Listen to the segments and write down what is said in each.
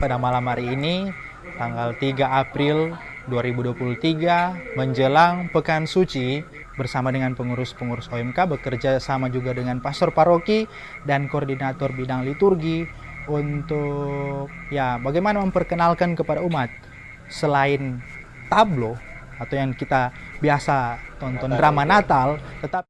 pada malam hari ini, tanggal 3 April 2023, menjelang Pekan Suci, bersama dengan pengurus-pengurus OMK, bekerja sama juga dengan pastor paroki dan koordinator bidang liturgi untuk bagaimana memperkenalkan kepada umat selain tablo atau yang kita biasa tonton drama Natal, tetapi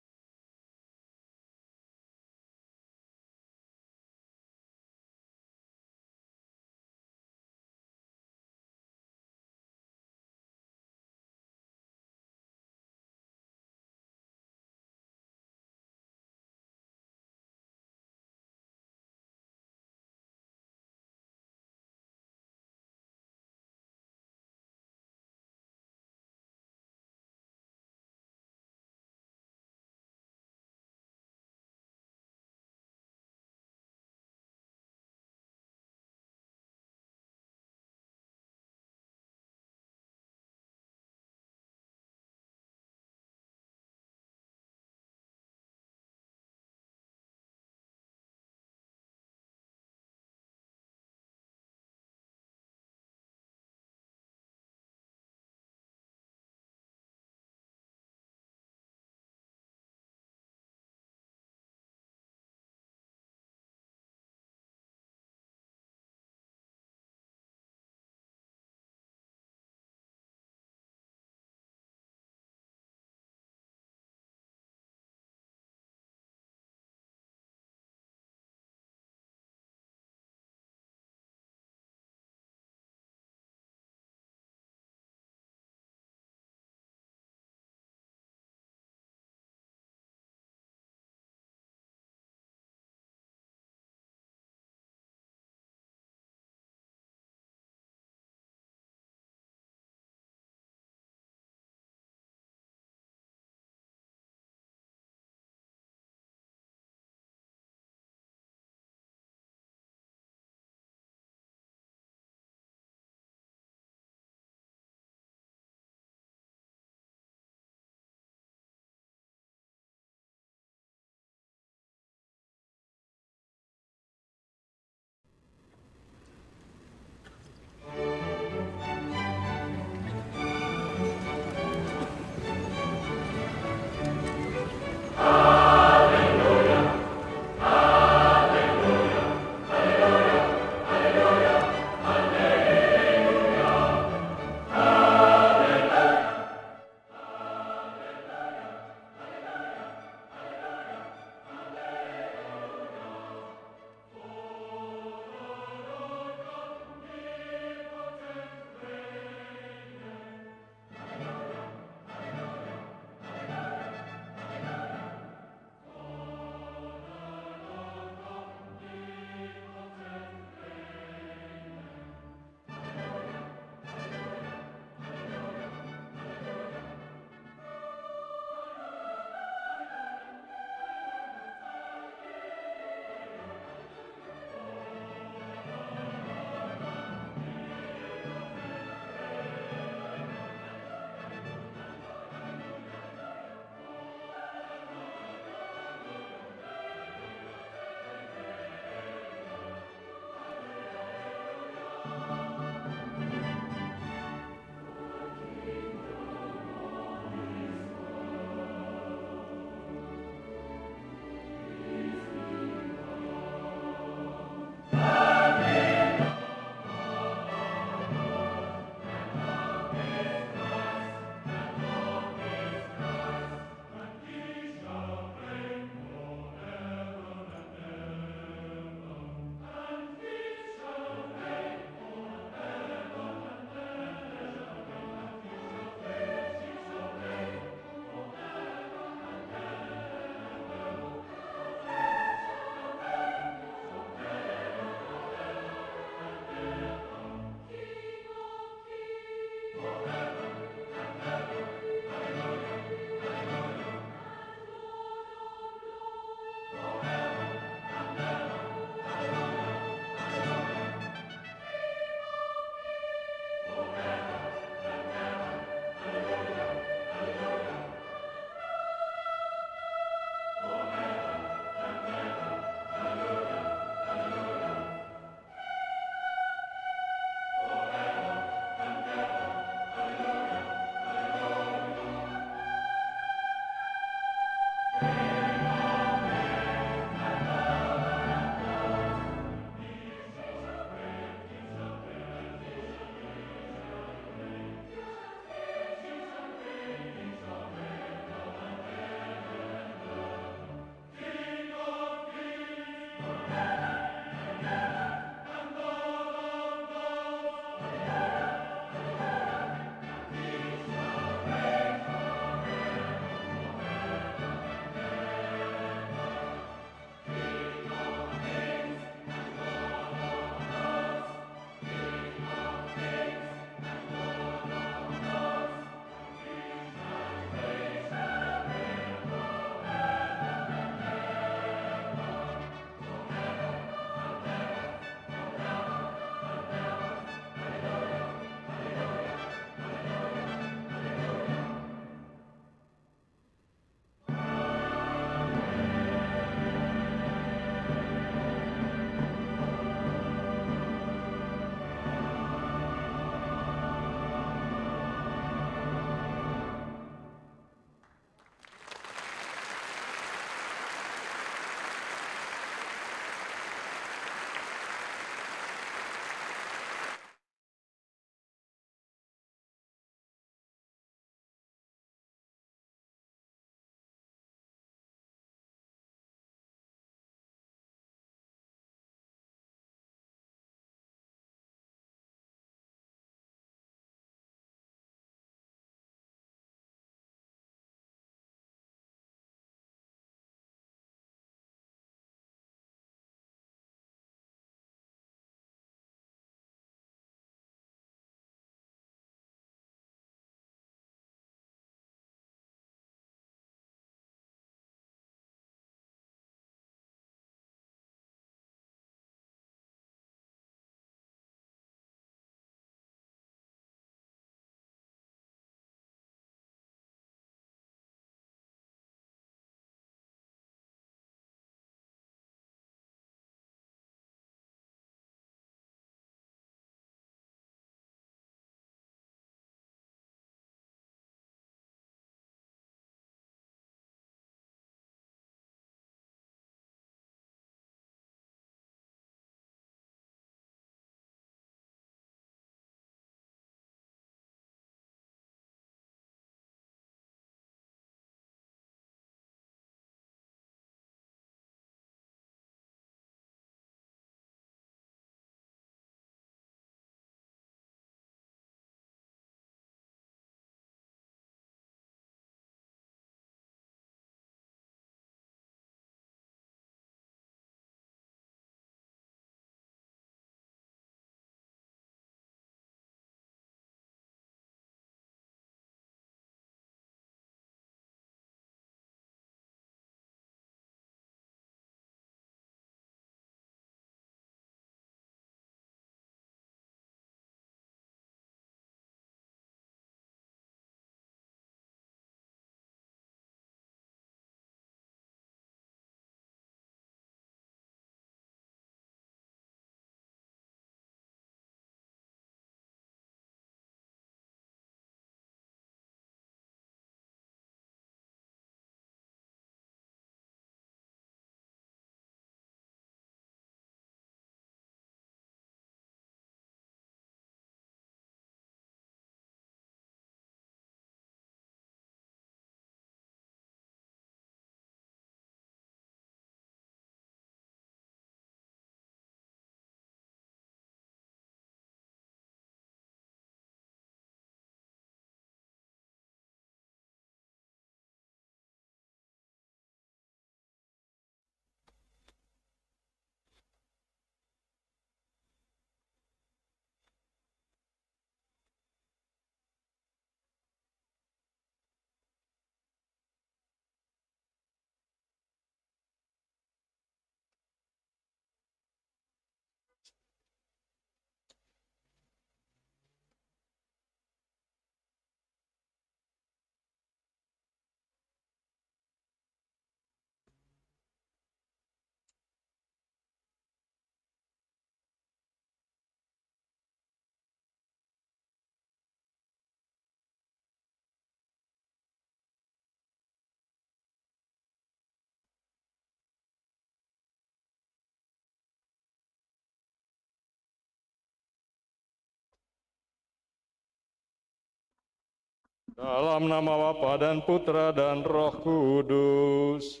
Dalam nama Bapa dan Putra dan Roh Kudus.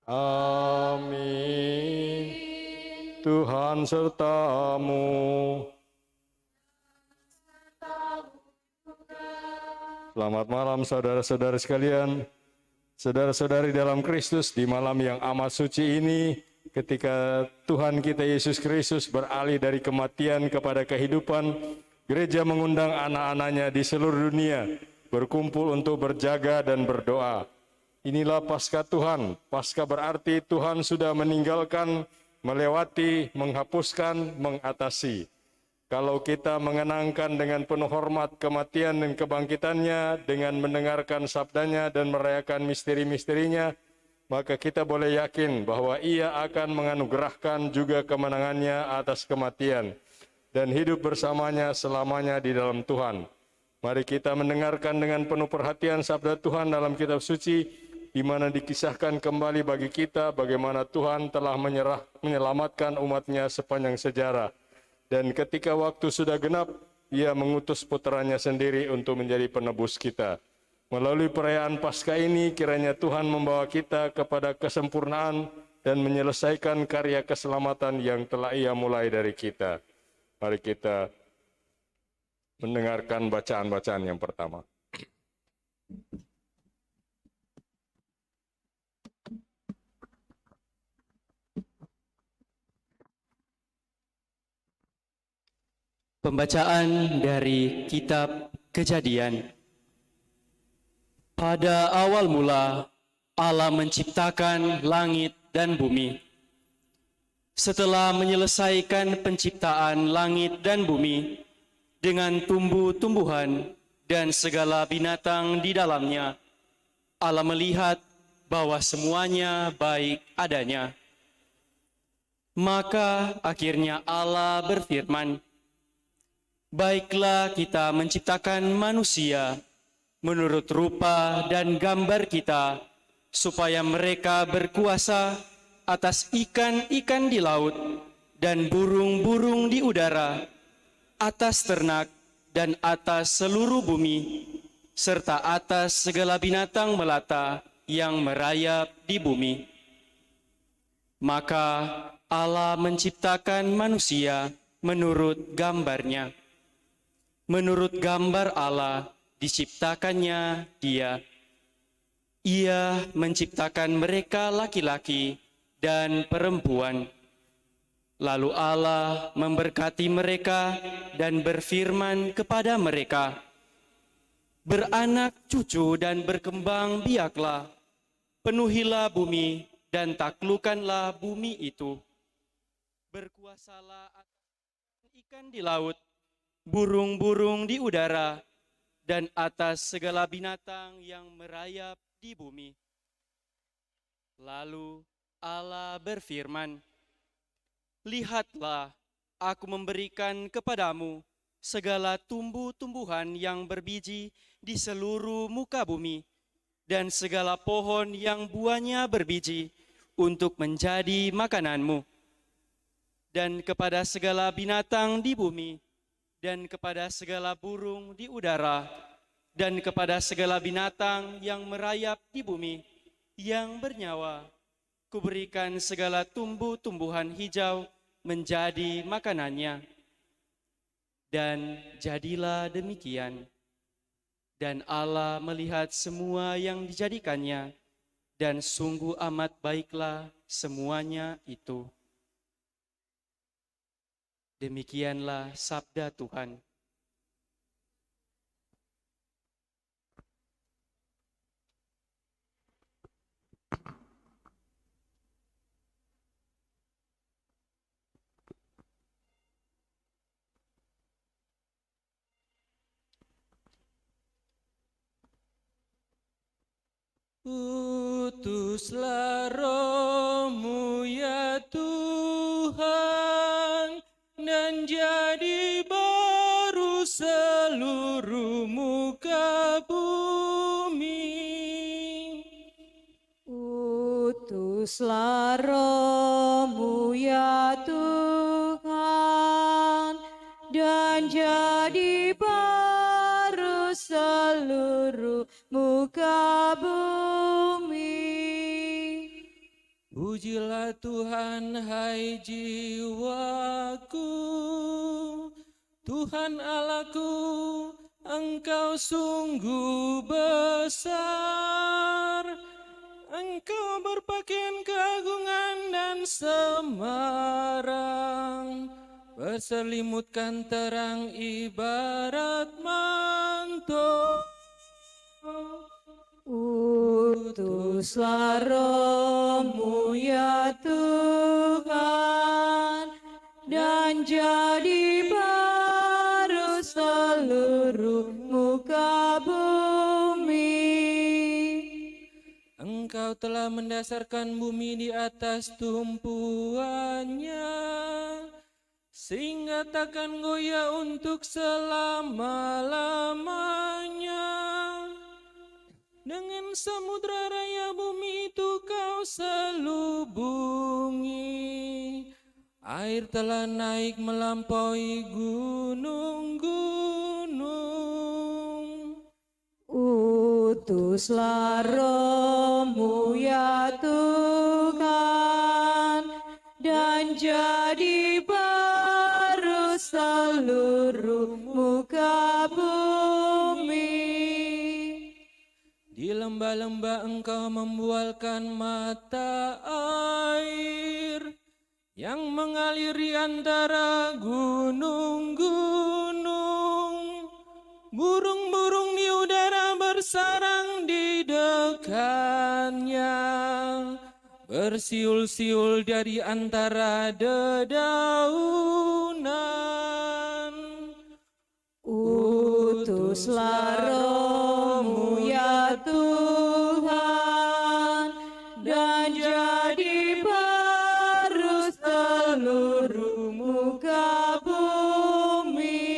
Amin. Tuhan sertamu. Selamat malam saudara-saudara sekalian. Saudara-saudari dalam Kristus, di malam yang amat suci ini, ketika Tuhan kita Yesus Kristus beralih dari kematian kepada kehidupan, gereja mengundang anak-anaknya di seluruh dunia berkumpul untuk berjaga dan berdoa. Inilah Paskah Tuhan. Paskah berarti Tuhan sudah meninggalkan, melewati, menghapuskan, mengatasi. Kalau kita mengenangkan dengan penuh hormat kematian dan kebangkitannya, dengan mendengarkan sabdanya dan merayakan misteri-misterinya, maka kita boleh yakin bahwa Ia akan menganugerahkan juga kemenangannya atas kematian dan hidup bersamanya selamanya di dalam Tuhan. Mari kita mendengarkan dengan penuh perhatian sabda Tuhan dalam kitab suci, di mana dikisahkan kembali bagi kita bagaimana Tuhan telah menyelamatkan umatnya sepanjang sejarah. Dan ketika waktu sudah genap, Ia mengutus putranya sendiri untuk menjadi penebus kita. Melalui perayaan Paskah ini, kiranya Tuhan membawa kita kepada kesempurnaan dan menyelesaikan karya keselamatan yang telah Ia mulai dari kita. Mari kita mendengarkan bacaan-bacaan yang pertama. Pembacaan dari Kitab Kejadian. Pada awal mula, Allah menciptakan langit dan bumi. Setelah menyelesaikan penciptaan langit dan bumi dengan tumbuh-tumbuhan dan segala binatang di dalamnya, Allah melihat bahwa semuanya baik adanya. Maka akhirnya Allah berfirman, "Baiklah kita menciptakan manusia menurut rupa dan gambar kita, supaya mereka berkuasa atas ikan-ikan di laut dan burung-burung di udara, atas ternak dan atas seluruh bumi, serta atas segala binatang melata yang merayap di bumi." Maka Allah menciptakan manusia menurut gambarnya. Menurut gambar Allah diciptakannya dia. Ia menciptakan mereka laki-laki dan perempuan. Lalu Allah memberkati mereka dan berfirman kepada mereka, "Beranak cucu dan berkembang biaklah, penuhilah bumi dan taklukkanlah bumi itu. Berkuasalah atas ikan di laut, burung-burung di udara, dan atas segala binatang yang merayap di bumi." Lalu Allah berfirman, "Lihatlah, aku memberikan kepadamu segala tumbuh-tumbuhan yang berbiji di seluruh muka bumi, dan segala pohon yang buahnya berbiji untuk menjadi makananmu. Dan kepada segala binatang di bumi, dan kepada segala burung di udara, dan kepada segala binatang yang merayap di bumi, yang bernyawa, kuberikan segala tumbuh-tumbuhan hijau menjadi makanannya." Dan jadilah demikian. Dan Allah melihat semua yang dijadikannya, dan sungguh amat baiklah semuanya itu. Demikianlah sabda Tuhan. Utuslah Roh-Mu ya Tuhan, dan jadi baru seluruh muka bumi. Utuslah Roh-Mu ya Tuhan, dan jadi baru seluruh seluruh muka bumi. Pujilah Tuhan, hai jiwaku, Tuhan Allahku, Engkau sungguh besar. Engkau berpakaian keagungan dan semarang, berselimutkan terang ibarat manto. Utuslah Roh-Mu ya Tuhan, dan jadi baru seluruh muka bumi. Engkau telah mendasarkan bumi di atas tumpuannya, sehingga takkan goyah untuk selama-lamanya. Dengan samudra raya bumi itu kau selubungi, air telah naik melampaui gunung-gunung. Utuslah Roh-Mu ya Tuhan, dan jadi baru seluruh muka bumi. Di lembah-lembah Engkau membualkan mata air yang mengaliri antara gunung-gunung. Burung-burung di udara bersarang di dekatnya, bersiul-siul dari antara dedaunan. Utuslah Roh-Mu ya Tuhan, dan jadi baru seluruh muka bumi.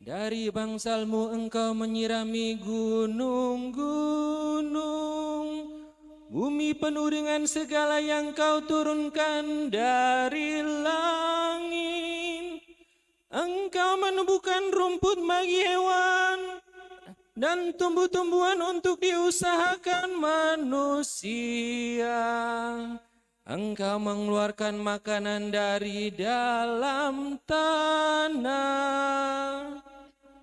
Dari bangsalmu Engkau menyirami gunung-gunung, bumi penuh dengan segala yang Kau turunkan dari langit. Engkau menumbuhkan rumput bagi hewan dan tumbuh-tumbuhan untuk diusahakan manusia. Engkau mengeluarkan makanan dari dalam tanah.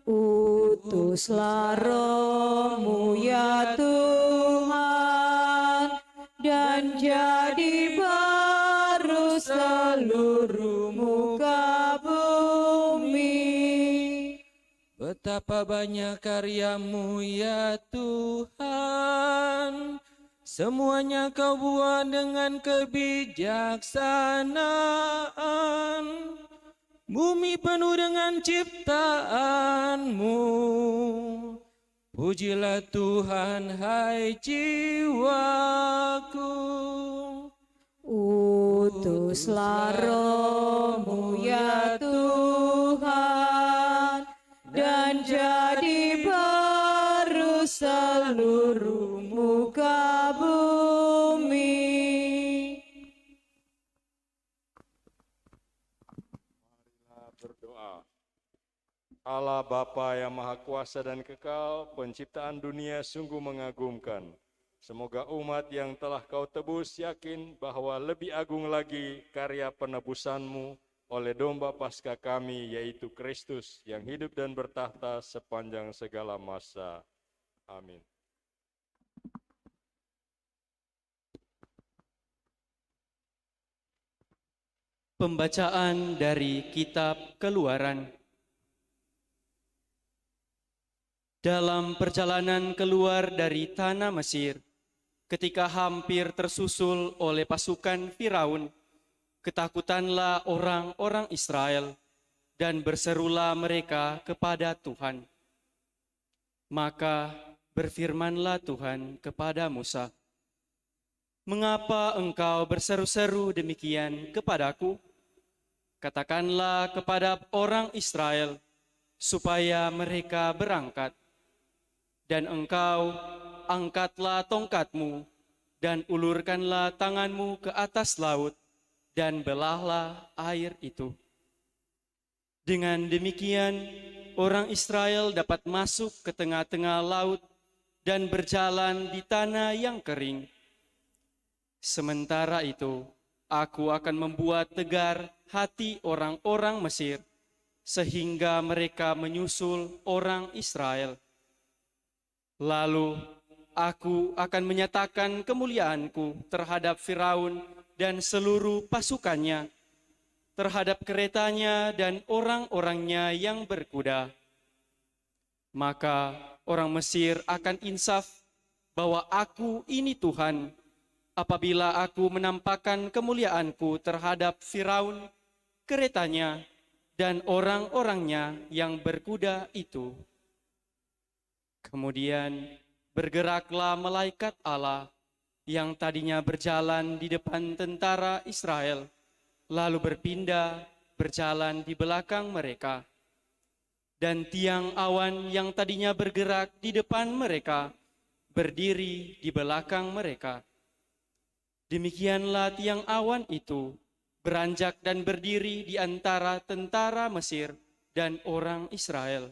Utuslah Roh-Mu ya Tuhan, dan jadi baru seluruh muka bumi. Betapa banyak karya-Mu ya Tuhan, semuanya Kau buat dengan kebijaksanaan. Bumi penuh dengan ciptaan-Mu. Pujilah Tuhan, hai jiwaku. Utuslah Roh-Mu ya Tuhan, dan jadi baru seluruh muka bumi. Berdoa. Allah Bapa yang Maha Kuasa dan Kekal, penciptaan dunia sungguh mengagumkan. Semoga umat yang telah Kau tebus yakin bahwa lebih agung lagi karya penebusan-Mu oleh domba Paskah kami, yaitu Kristus yang hidup dan bertahta sepanjang segala masa. Amin. Pembacaan dari Kitab Keluaran. Dalam perjalanan keluar dari tanah Mesir, ketika hampir tersusul oleh pasukan Firaun, ketakutanlah orang-orang Israel dan berserulah mereka kepada Tuhan. Maka berfirmanlah Tuhan kepada Musa, "Mengapa engkau berseru-seru demikian kepadaku? Katakanlah kepada orang Israel supaya mereka berangkat. Dan engkau angkatlah tongkatmu dan ulurkanlah tanganmu ke atas laut dan belahlah air itu. Dengan demikian orang Israel dapat masuk ke tengah-tengah laut dan berjalan di tanah yang kering. Sementara itu, aku akan membuat tegar hati orang-orang Mesir, sehingga mereka menyusul orang Israel. Lalu, aku akan menyatakan kemuliaanku terhadap Firaun dan seluruh pasukannya, terhadap keretanya dan orang-orangnya yang berkuda. Maka orang Mesir akan insaf bahwa aku ini Tuhan, apabila aku menampakkan kemuliaanku terhadap Firaun, keretanya, dan orang-orangnya yang berkuda itu. Kemudian bergeraklah malaikat Allah yang tadinya berjalan di depan tentara Israel, lalu berpindah berjalan di belakang mereka. Dan tiang awan yang tadinya bergerak di depan mereka, berdiri di belakang mereka. Demikianlah tiang awan itu beranjak dan berdiri di antara tentara Mesir dan orang Israel.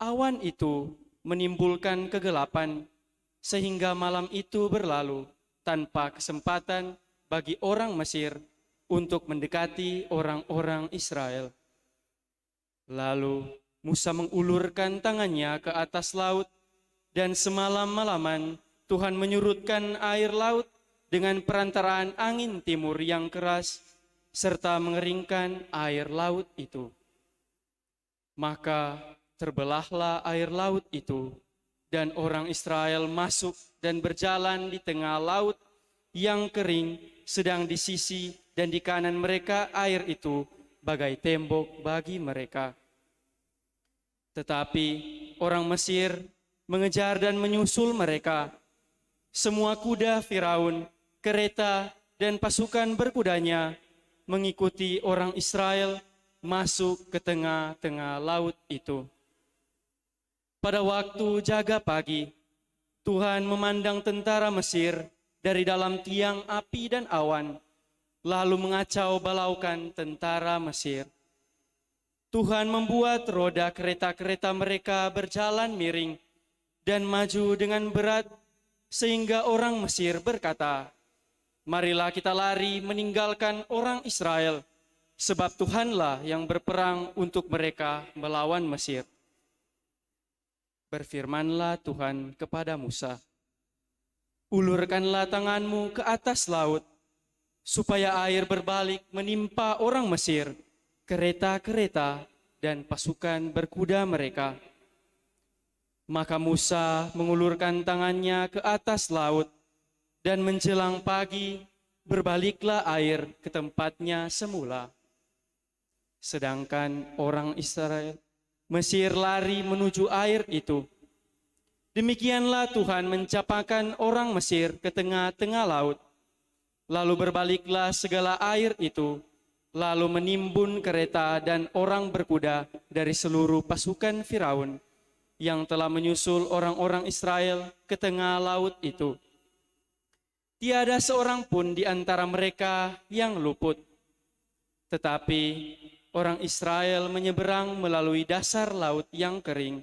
Awan itu menimbulkan kegelapan, sehingga malam itu berlalu tanpa kesempatan bagi orang Mesir untuk mendekati orang-orang Israel. Lalu Musa mengulurkan tangannya ke atas laut, dan semalam-malaman Tuhan menyurutkan air laut dengan perantaraan angin timur yang keras, serta mengeringkan air laut itu. Maka terbelahlah air laut itu, dan orang Israel masuk dan berjalan di tengah laut yang kering, sedang di sisi dan di kanan mereka air itu bagai tembok bagi mereka. Tetapi orang Mesir mengejar dan menyusul mereka. Semua kuda Firaun, kereta, dan pasukan berkudanya mengikuti orang Israel masuk ke tengah-tengah laut itu. Pada waktu jaga pagi, Tuhan memandang tentara Mesir dari dalam tiang api dan awan, lalu mengacau balaukan tentara Mesir. Tuhan membuat roda kereta-kereta mereka berjalan miring dan maju dengan berat, sehingga orang Mesir berkata, "Marilah kita lari meninggalkan orang Israel, sebab Tuhanlah yang berperang untuk mereka melawan Mesir." Berfirmanlah Tuhan kepada Musa, "Ulurkanlah tanganmu ke atas laut, supaya air berbalik menimpa orang Mesir, kereta-kereta, dan pasukan berkuda mereka." Maka Musa mengulurkan tangannya ke atas laut, dan menjelang pagi berbaliklah air ke tempatnya semula. Sedangkan orang Israel Mesir lari menuju air itu. Demikianlah Tuhan mencapakan orang Mesir ke tengah-tengah laut. Lalu berbaliklah segala air itu, lalu menimbun kereta dan orang berkuda dari seluruh pasukan Firaun yang telah menyusul orang-orang Israel ke tengah laut itu. Tiada seorang pun di antara mereka yang luput. Tetapi orang Israel menyeberang melalui dasar laut yang kering,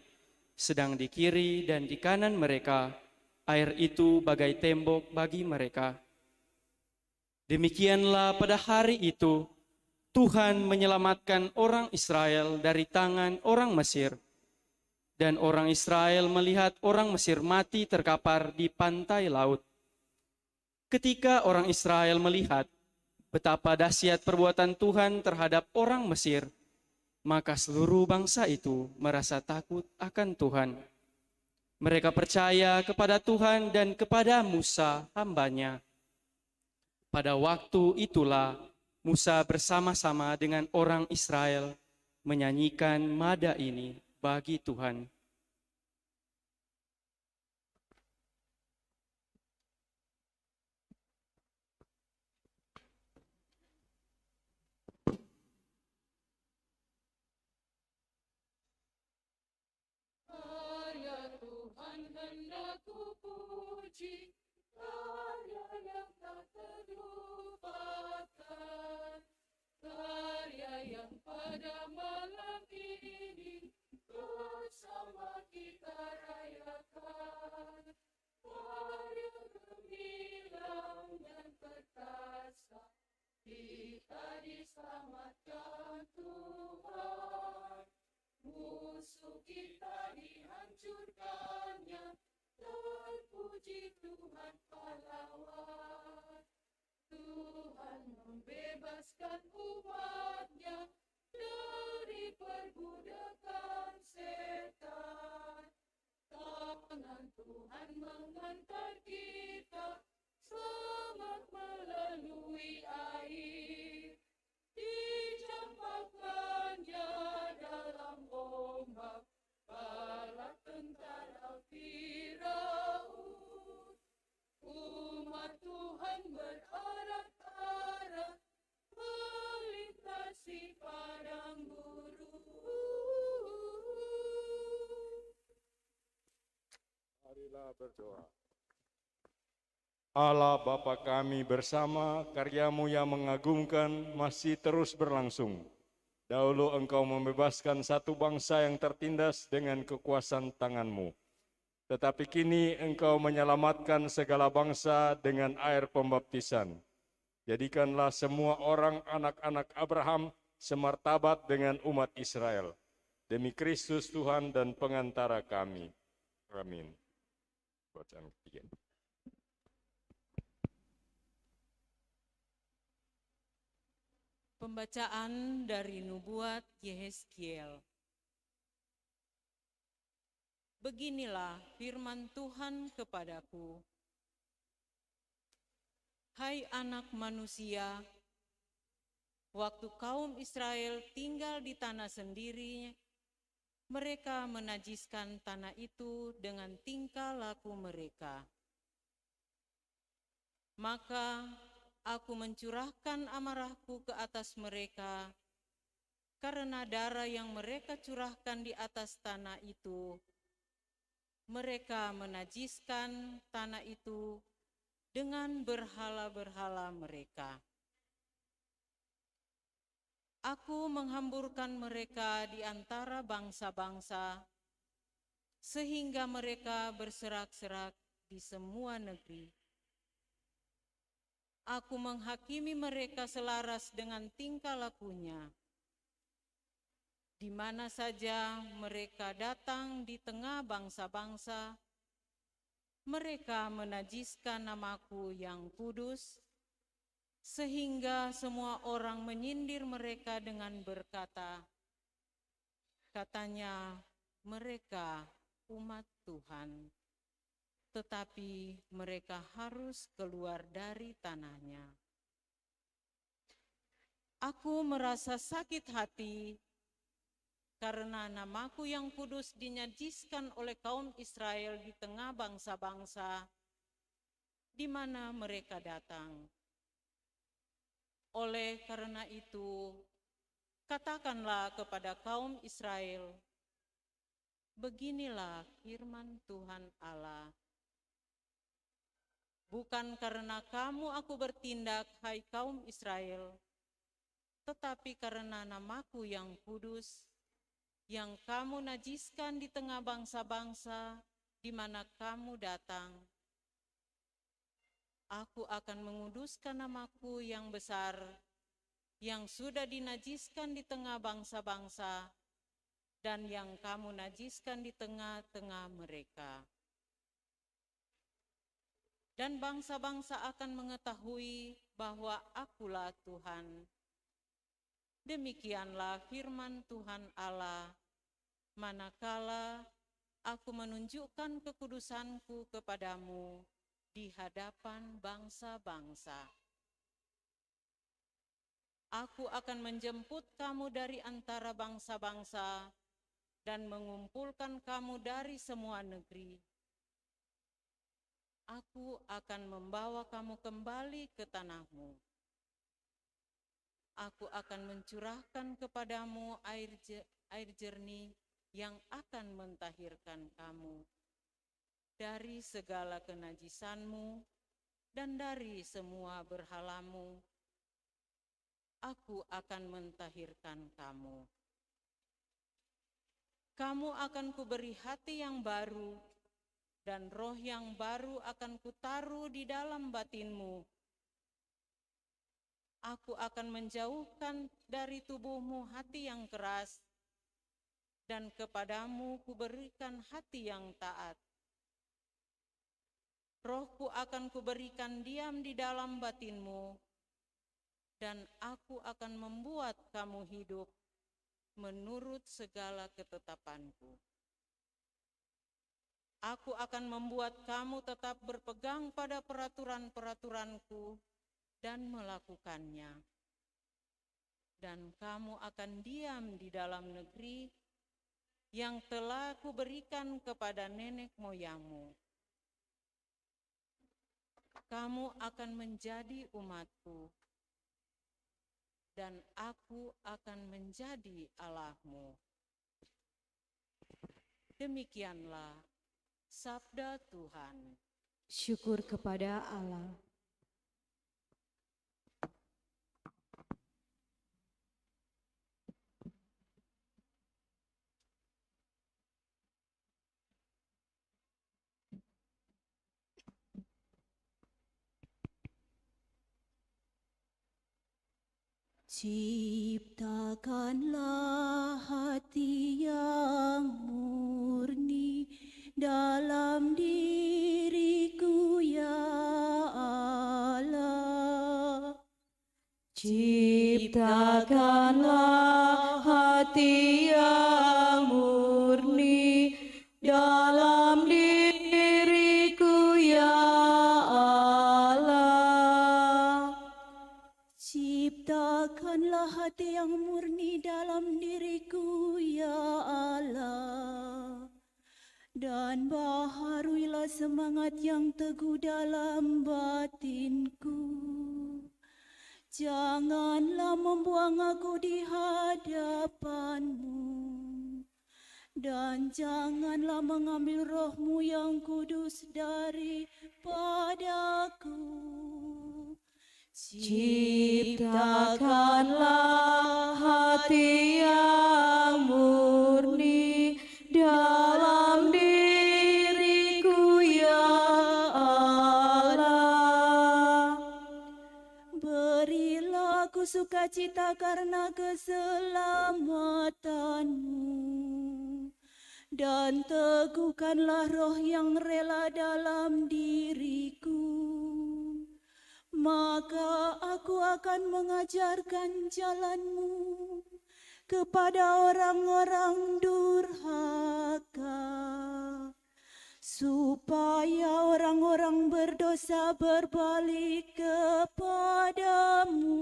sedang di kiri dan di kanan mereka, air itu bagai tembok bagi mereka. Demikianlah pada hari itu, Tuhan menyelamatkan orang Israel dari tangan orang Mesir. Dan orang Israel melihat orang Mesir mati terkapar di pantai laut. Ketika orang Israel melihat betapa dahsyat perbuatan Tuhan terhadap orang Mesir, maka seluruh bangsa itu merasa takut akan Tuhan. Mereka percaya kepada Tuhan dan kepada Musa hamba-Nya. Pada waktu itulah Musa bersama-sama dengan orang Israel menyanyikan nada ini bagi Tuhan. Hendak ku puji, karya yang tak terlupakan, karya yang pada malam ini selamatkan Tuhan. Musuh kita dihancurkannya, terpuji Tuhan pahlawan. Tuhan membebaskan umatnya dari perbudakan setan. Tangan Tuhan mengantar kita selamat melalui air. Dicampakkannya dalam ombak bala tentara Firaun. Umat Tuhan berarak-arak melintasi padang gurun. Marilah berdoa. Allah Bapa kami bersama, karya-Mu yang mengagumkan masih terus berlangsung. Dahulu Engkau membebaskan satu bangsa yang tertindas dengan kekuasaan tangan-Mu. Tetapi kini Engkau menyelamatkan segala bangsa dengan air pembaptisan. Jadikanlah semua orang anak-anak Abraham semartabat dengan umat Israel. Demi Kristus Tuhan dan pengantara kami. Amin. Bacaan ketiga. Pembacaan dari Nubuat Yehezkiel. Beginilah firman Tuhan kepadaku. Hai anak manusia, waktu kaum Israel tinggal di tanah sendiri, mereka menajiskan tanah itu dengan tingkah laku mereka. Maka aku mencurahkan amarahku ke atas mereka, karena darah yang mereka curahkan di atas tanah itu. Mereka menajiskan tanah itu dengan berhala-berhala mereka. Aku menghamburkan mereka di antara bangsa-bangsa, sehingga mereka berserak-serak di semua negeri. Aku menghakimi mereka selaras dengan tingkah lakunya. Di mana saja mereka datang di tengah bangsa-bangsa, mereka menajiskan namaku yang kudus, sehingga semua orang menyindir mereka dengan berkata, katanya mereka umat Tuhan. Tetapi mereka harus keluar dari tanahnya. Aku merasa sakit hati karena namaku yang kudus dinajiskan oleh kaum Israel di tengah bangsa-bangsa di mana mereka datang. Oleh karena itu, katakanlah kepada kaum Israel, beginilah firman Tuhan Allah. Bukan karena kamu aku bertindak, hai kaum Israel, tetapi karena namaku yang kudus, yang kamu najiskan di tengah bangsa-bangsa di mana kamu datang. Aku akan menguduskan namaku yang besar, yang sudah dinajiskan di tengah bangsa-bangsa, dan yang kamu najiskan di tengah-tengah mereka. Dan bangsa-bangsa akan mengetahui bahwa akulah Tuhan. Demikianlah firman Tuhan Allah, manakala aku menunjukkan kekudusanku kepadamu di hadapan bangsa-bangsa. Aku akan menjemput kamu dari antara bangsa-bangsa dan mengumpulkan kamu dari semua negeri. Aku akan membawa kamu kembali ke tanahmu. Aku akan mencurahkan kepadamu air jernih yang akan mentahirkan kamu dari segala kenajisanmu dan dari semua berhalamu. Aku akan mentahirkan kamu. Kamu akan kuberi hati yang baru, dan roh yang baru akan kutaruh di dalam batinmu. aku akan menjauhkan dari tubuhmu hati yang keras, dan kepadamu kuberikan hati yang taat. Rohku akan kuberikan diam di dalam batinmu, dan aku akan membuat kamu hidup menurut segala ketetapanku. Aku akan membuat kamu tetap berpegang pada peraturan-peraturanku dan melakukannya. Dan kamu akan diam di dalam negeri yang telah kuberikan kepada nenek moyangmu. Kamu akan menjadi umatku, dan aku akan menjadi Allahmu. Demikianlah sabda Tuhan. Syukur kepada Allah. Ciptakanlah hati yang murni dalam diriku, ya Allah. Ciptakanlah hati yang murni dalam diriku, ya Allah. Ciptakanlah hati yang murni dalam diriku, ya Allah. Dan baharuilah semangat yang teguh dalam batinku. Janganlah membuang aku di hadapan-Mu, dan janganlah mengambil roh-Mu yang kudus daripadaku. Ciptakanlah hati yang murni dalam diriku, ya Allah. Berilah aku sukacita karena keselamatan-Mu, dan teguhkanlah roh yang rela dalam diriku. Maka aku akan mengajarkan jalan-Mu kepada orang-orang durhaka, supaya orang-orang berdosa berbalik kepadamu.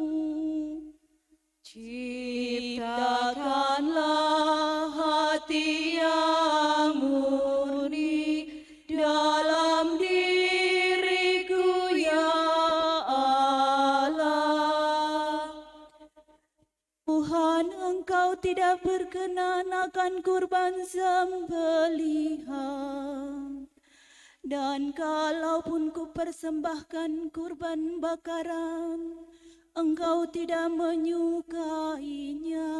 Ciptakanlah hati yang murni dalam diriku, ya Allah. Tuhan, Engkau tidak berkenan akan kurban sembelihan, dan kalaupun ku persembahkan kurban bakaran, Engkau tidak menyukainya.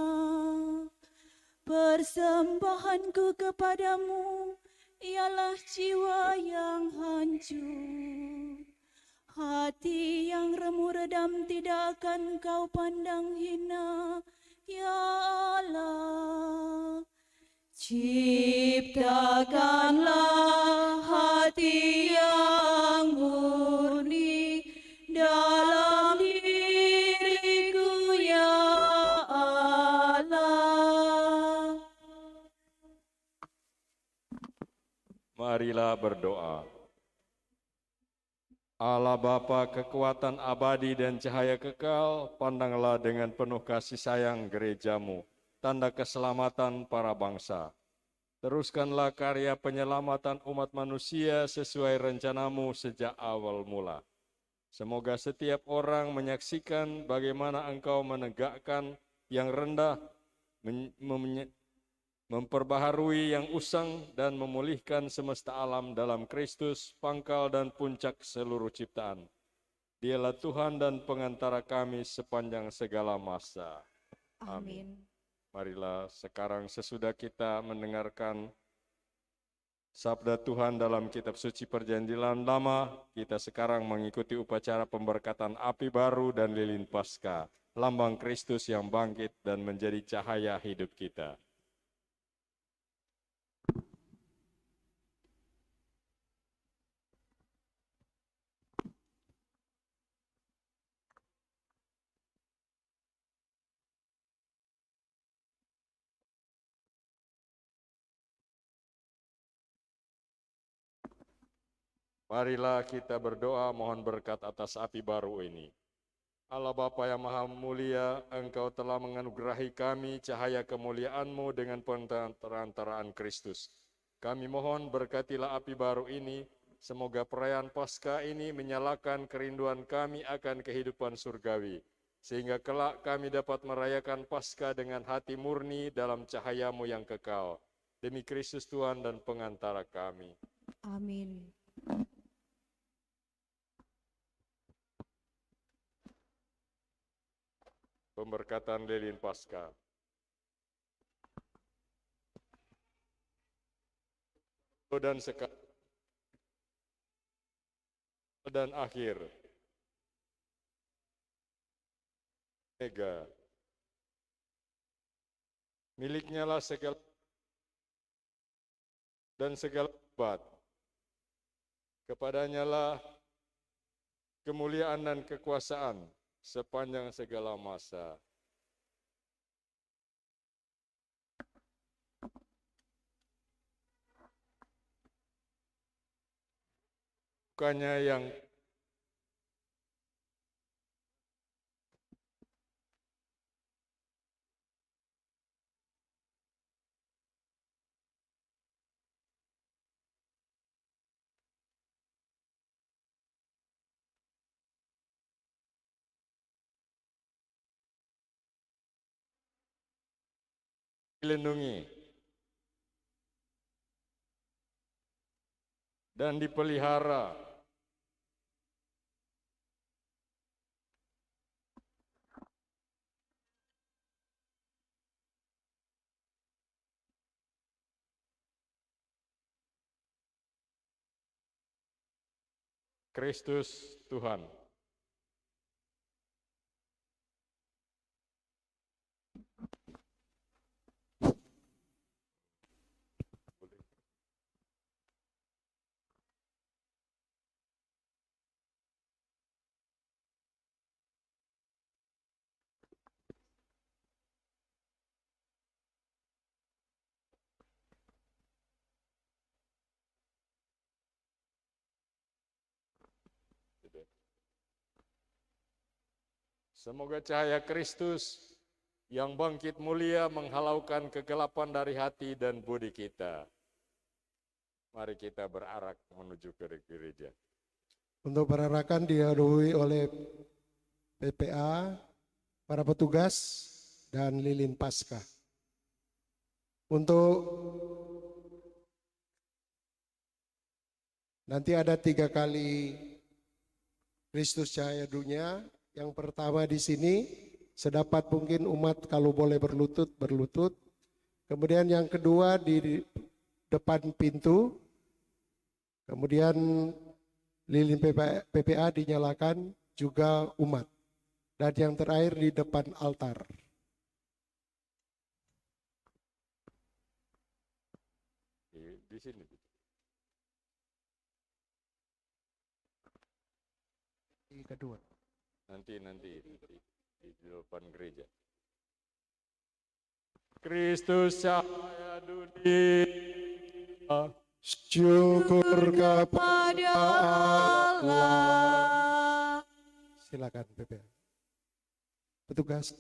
Persembahanku kepadamu ialah jiwa yang hancur. Hati yang remuk redam tidak akan Kau pandang hina, ya Allah. Ciptakanlah hati yang murni dalam diriku, ya Allah. Marilah berdoa. Allah Bapa kekuatan abadi dan cahaya kekal, pandanglah dengan penuh kasih sayang gereja-Mu, tanda keselamatan para bangsa. Teruskanlah karya penyelamatan umat manusia sesuai rencana-Mu sejak awal mula. Semoga setiap orang menyaksikan bagaimana Engkau menegakkan yang rendah, memperbaharui yang usang, dan memulihkan semesta alam dalam Kristus, pangkal dan puncak seluruh ciptaan. Dialah Tuhan dan pengantara kami sepanjang segala masa. Amin. Marilah sekarang sesudah kita mendengarkan Sabda Tuhan dalam kitab suci Perjanjian Lama, kita sekarang mengikuti upacara pemberkatan api baru dan lilin Paskah, lambang Kristus yang bangkit dan menjadi cahaya hidup kita. Marilah kita berdoa mohon berkat atas api baru ini. Allah Bapa yang Maha Mulia, Engkau telah menganugerahi kami cahaya kemuliaan-Mu dengan perantaraan Kristus. Kami mohon berkatilah api baru ini, semoga perayaan Paskah ini menyalakan kerinduan kami akan kehidupan surgawi, sehingga kelak kami dapat merayakan Paskah dengan hati murni dalam cahaya-Mu yang kekal. Demi Kristus Tuhan dan pengantara kami. Amin. Pemberkatan lilin Paskah. Dan sekarang dan akhir. Mega. Miliknya lah segala dan segala obat. Kepadanya lah kemuliaan dan kekuasaan sepanjang segala masa. Bukannya yang dilindungi dan dipelihara Kristus Tuhan. Semoga cahaya Kristus yang bangkit mulia menghalaukan kegelapan dari hati dan budi kita. Mari kita berarak menuju ke gereja. Untuk berarakan dihadiri oleh PPA, para petugas, dan lilin Paskah. Untuk nanti ada 3 kali Kristus cahaya dunia. Yang pertama di sini, sedapat mungkin umat kalau boleh berlutut, berlutut. Kemudian yang kedua di depan pintu. Kemudian lilin PPA dinyalakan juga umat. Dan yang terakhir di depan altar. Di sini. Di kedua. Nanti di depan gereja. Kristus cahaya dunia. Syukur kepada Allah. Silakan PPA. Petugas.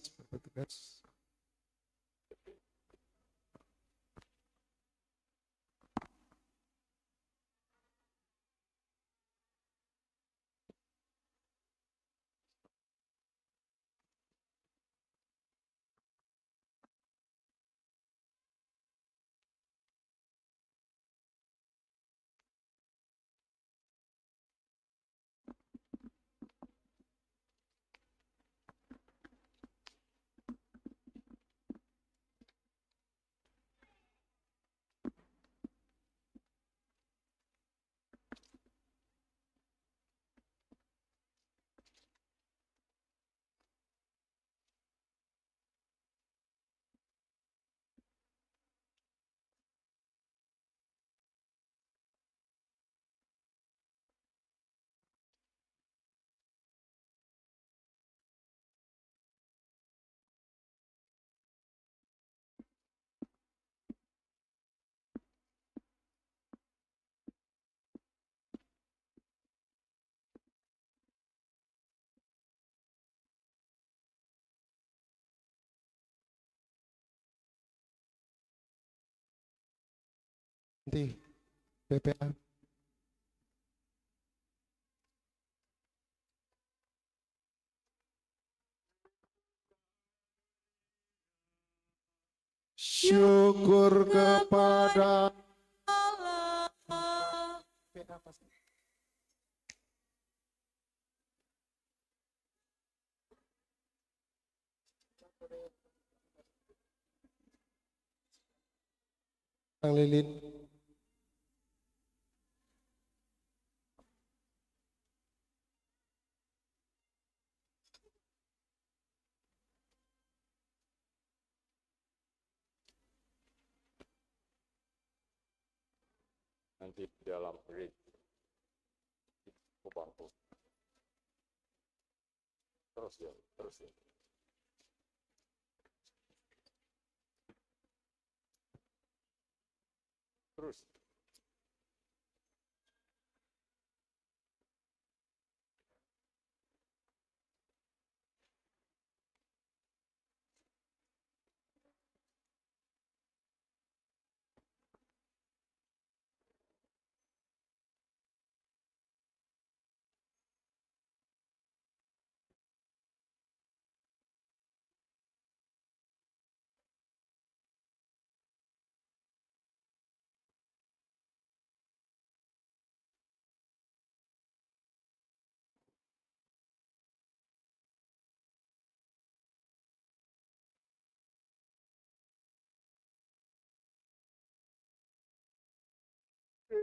Putih PPA. Syukur kepada Allah. PA pasti. Kang Lilin. Nanti di dalam read bantu. Terus ya. Terus.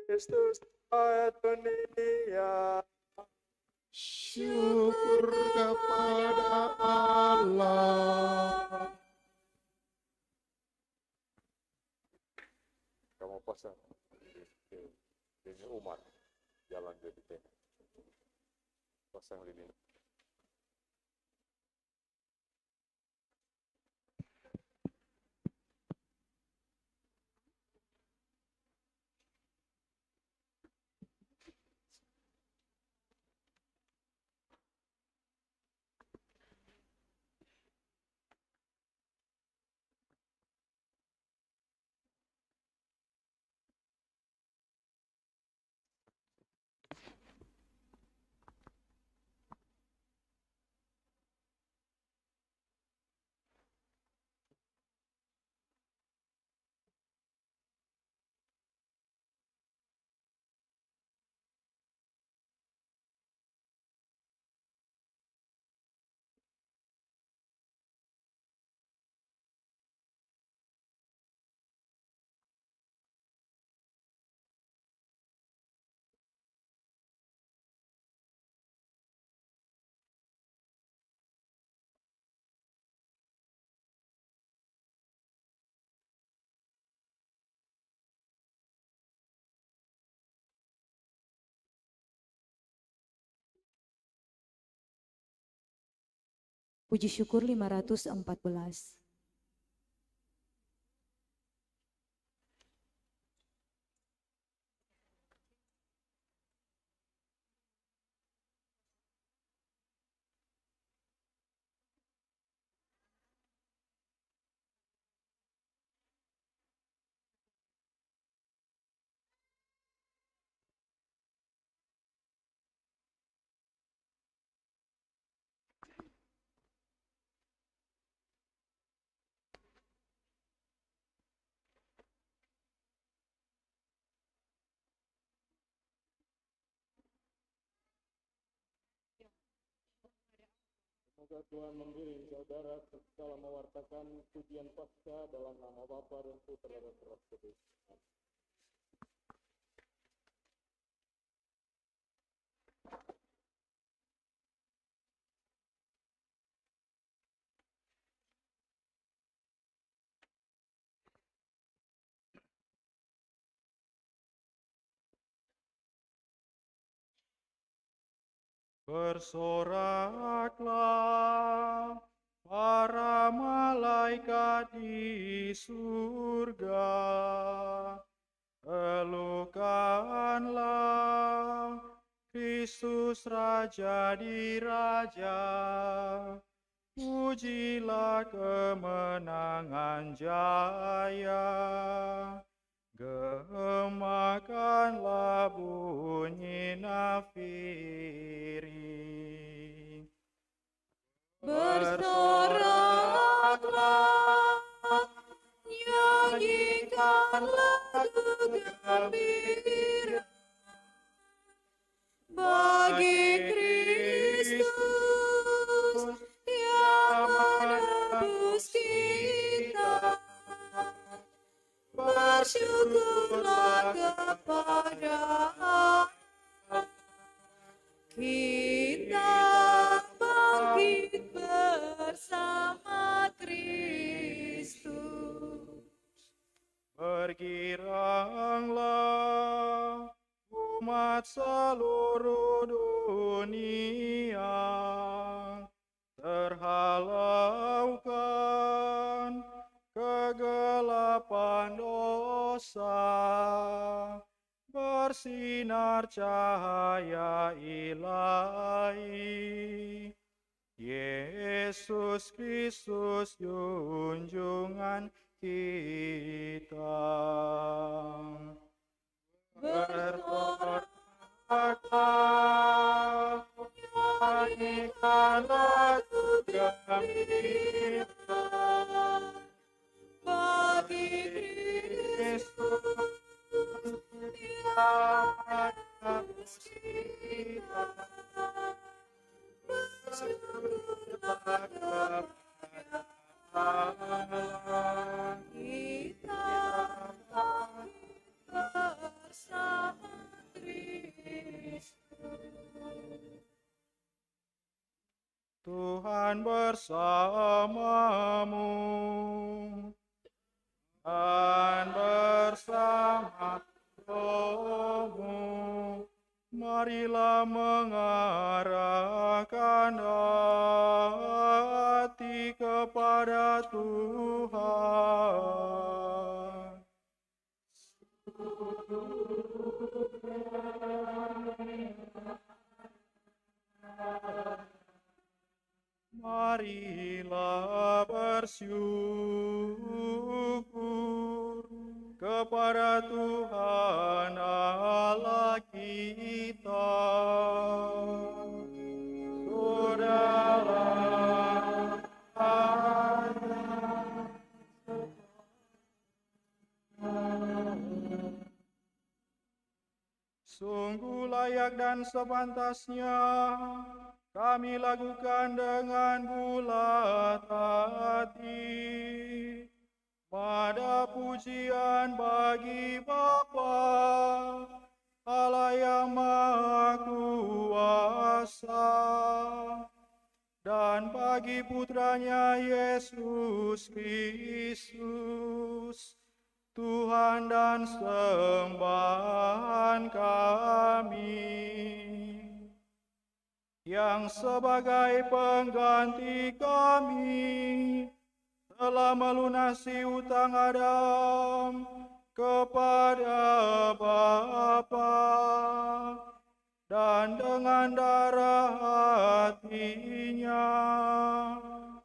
Kristus dunia. Syukur kepada Allah. Kamu pasang ini umat jalan jadi tengah. Pasang lilin. Puji syukur 514. Semoga Tuhan membimbing saudara dalam mewartakan pujian Paskah dalam nama Bapa dan Putra dan Roh Kudus. Bersoraklah para malaikat di surga, elukanlah Kristus Raja di Raja, pujilah kemenangan jaya, Gemakanlah bunyi nafiri. Bersoraklah, nyanyikan lagu gembira bagi Kristus yang menebus kita. Bersyukurlah kepada Allah, kita bangkit bersama Kristus. Bergiranglah umat seluruh dunia, terhalaukan kegelapan dosa, bersinar cahaya ilahi. Yesus Kristus junjungan kita. Bersoraklah, nyanyikan lagu gembira Bagi Kristus yang menebus kita. Bersyukurlah kepada Allah, kita bersama Kristus. Tuhan bersamamu dan bersama rohmu. Marilah mengarahkan hati kepada Tuhan. Marilah bersyukur kepada Tuhan Allah kita. Saudara, sungguh layak dan sepantasnya kami lakukan dengan bulat hati pada pujian bagi Bapa Allah yang Maha Kuasa dan bagi putranya Yesus Kristus, Tuhan dan sembahan kami, yang sebagai pengganti kami telah melunasi utang Adam kepada Bapa, dan dengan darah hatinya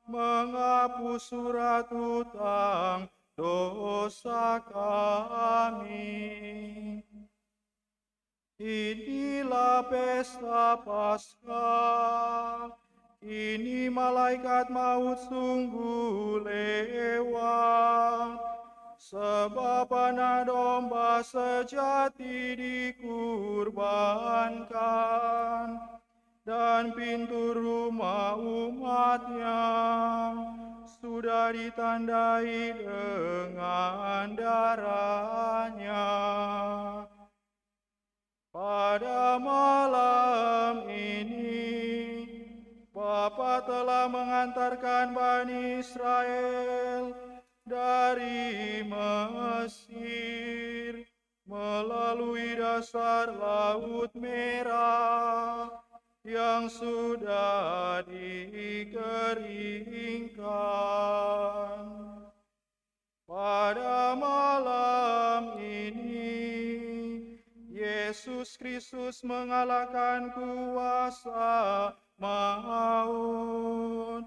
menghapus surat utang dosa kami. Inilah pesta Paskah, ini malaikat maut sungguh lewat, sebab anak domba sejati dikurbankan, dan pintu rumah umatnya sudah ditandai dengan darahnya. Pada malam ini, Bapa telah mengantarkan Bani Israel dari Mesir melalui dasar Laut Merah yang sudah dikeringkan. Pada malam ini, Yesus Kristus mengalahkan kuasa maut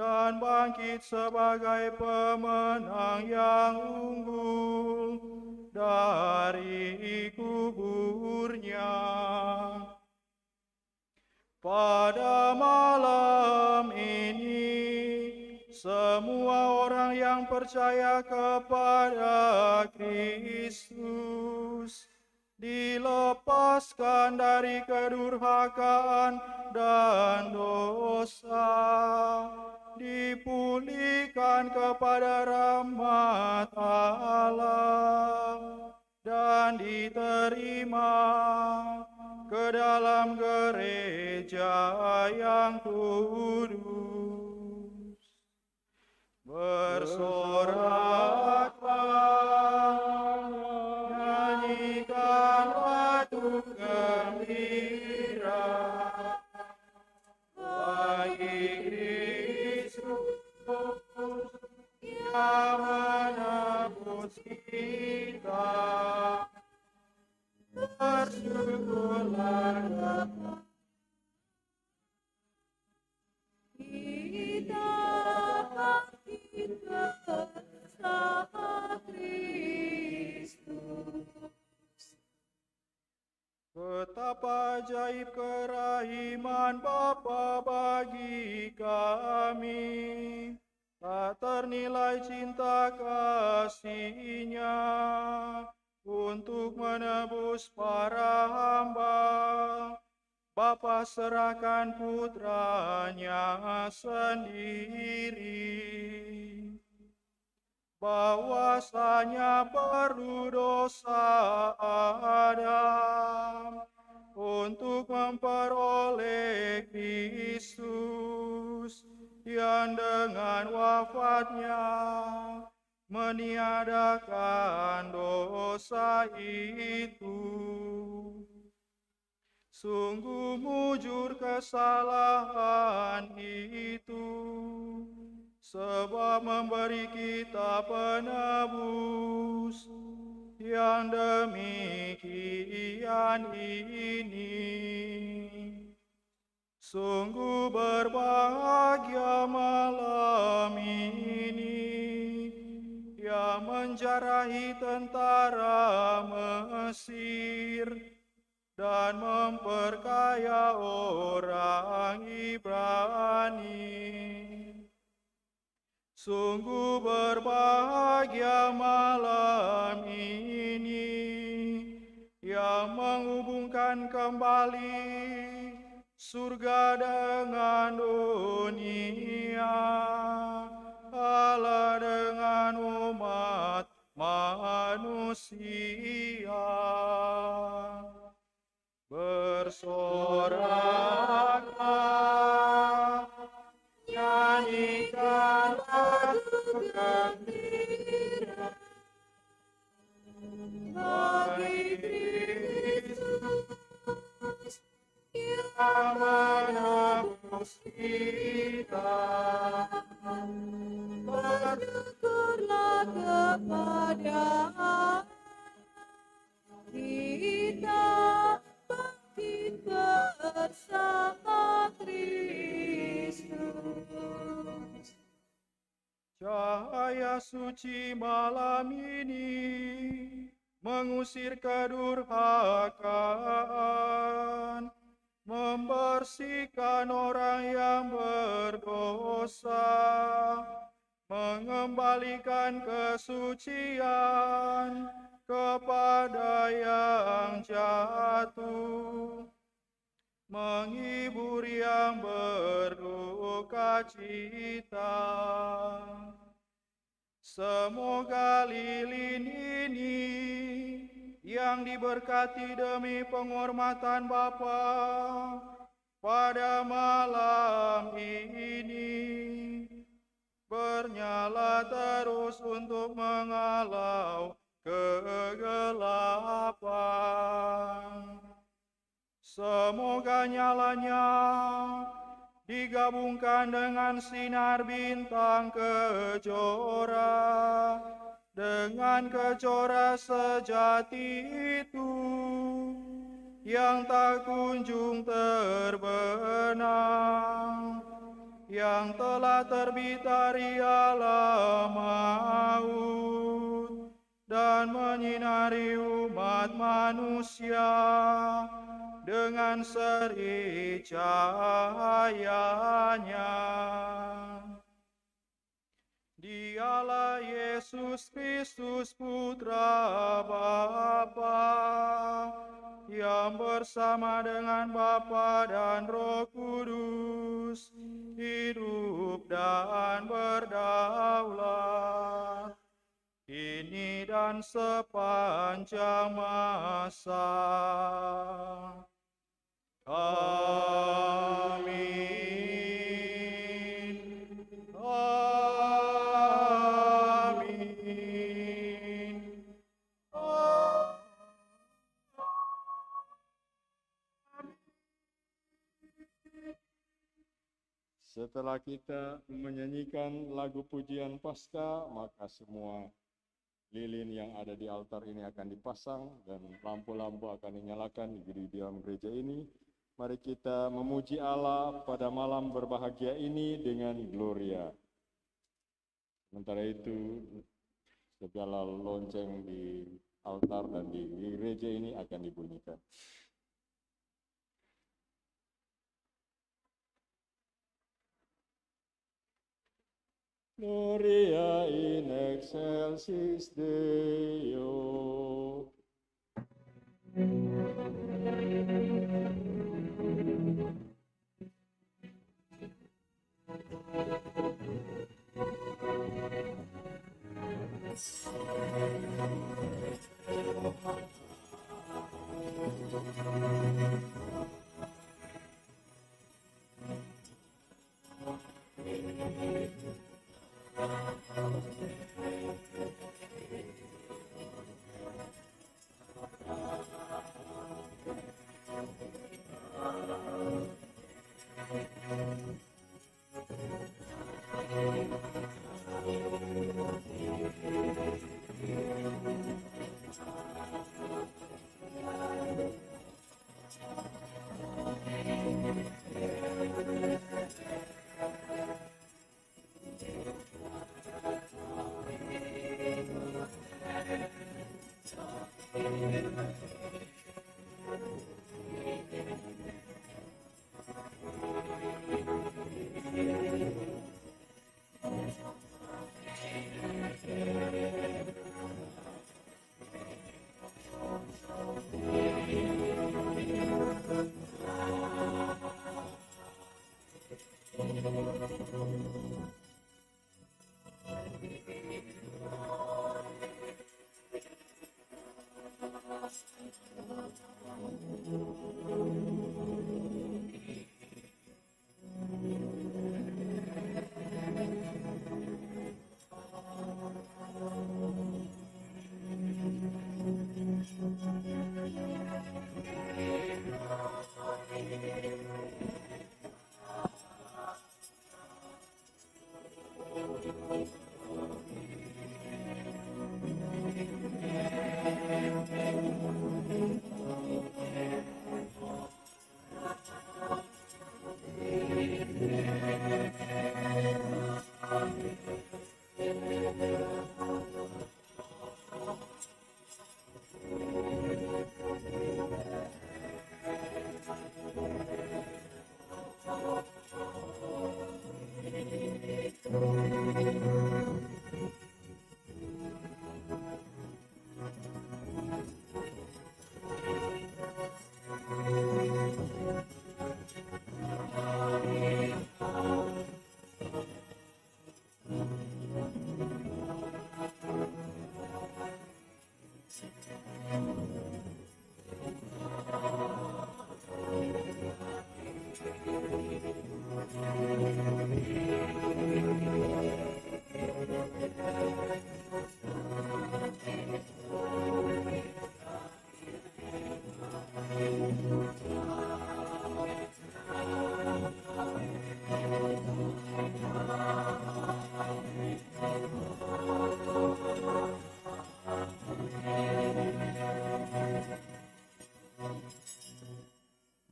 dan bangkit sebagai pemenang yang unggul dari kuburnya. Pada malam ini, semua orang yang percaya kepada Kristus dilepaskan dari kedurhakaan dan dosa, dipulihkan kepada rahmat Allah, dan diterima ke dalam gereja yang kudus. Bersoraklah, nyanyikan lagu gembira bagi Kristus yang menebus kita. Bersyukurlah Kita bangkit bersama Kristus. betapa ajaib kerahiman Bapa bagi kami, tak ternilai cinta kasih-Nya untuk menebus para hamba. Bapa serahkan putranya sendiri, bahwasanya perlu dosa Adam untuk memperoleh Kristus yang dengan wafatnya meniadakan dosa itu. Sungguh mujur kesalahan itu, sebab memberi kita penebus yang demikian ini. Sungguh berbahagia malam ini yang menjarahi tentara Mesir dan memperkaya orang Ibrani. Sungguh berbahagia malam ini yang menghubungkan kembali surga dengan dunia, Allah dengan umat manusia. Bersoraklah, nyanyikan lagu gembira bagi Kristus yang menebus kita. Bersyukurlah kepada Allah, kita bangkit bersama Kristus. Cahaya suci malam ini mengusir kedurhakaan, membersihkan orang yang berdosa, mengembalikan kesucian kepada yang jatuh, menghibur yang berduka cita. Semoga lilin ini yang diberkati demi penghormatan Bapa pada malam ini bernyala terus untuk menghalau kegelapan. Semoga nyalanya digabungkan dengan sinar bintang kejora, dengan kejora sejati itu yang tak kunjung terbenam, yang telah terbit dari alam maut dan menyinari umat manusia dengan seri cahayanya. Dialah Yesus Kristus Putra Bapa, yang bersama dengan Bapa dan Roh Kudus hidup dan berdaulat kini dan sepanjang masa. Amin. Setelah kita menyanyikan lagu pujian Paskah, maka semua lilin yang ada di altar ini akan dipasang dan lampu-lampu akan dinyalakan di dalam gereja ini. Mari kita memuji Allah pada malam berbahagia ini dengan Gloria. Sementara itu, segala lonceng di altar dan di gereja ini akan dibunyikan. Gloria in excelsis Deo.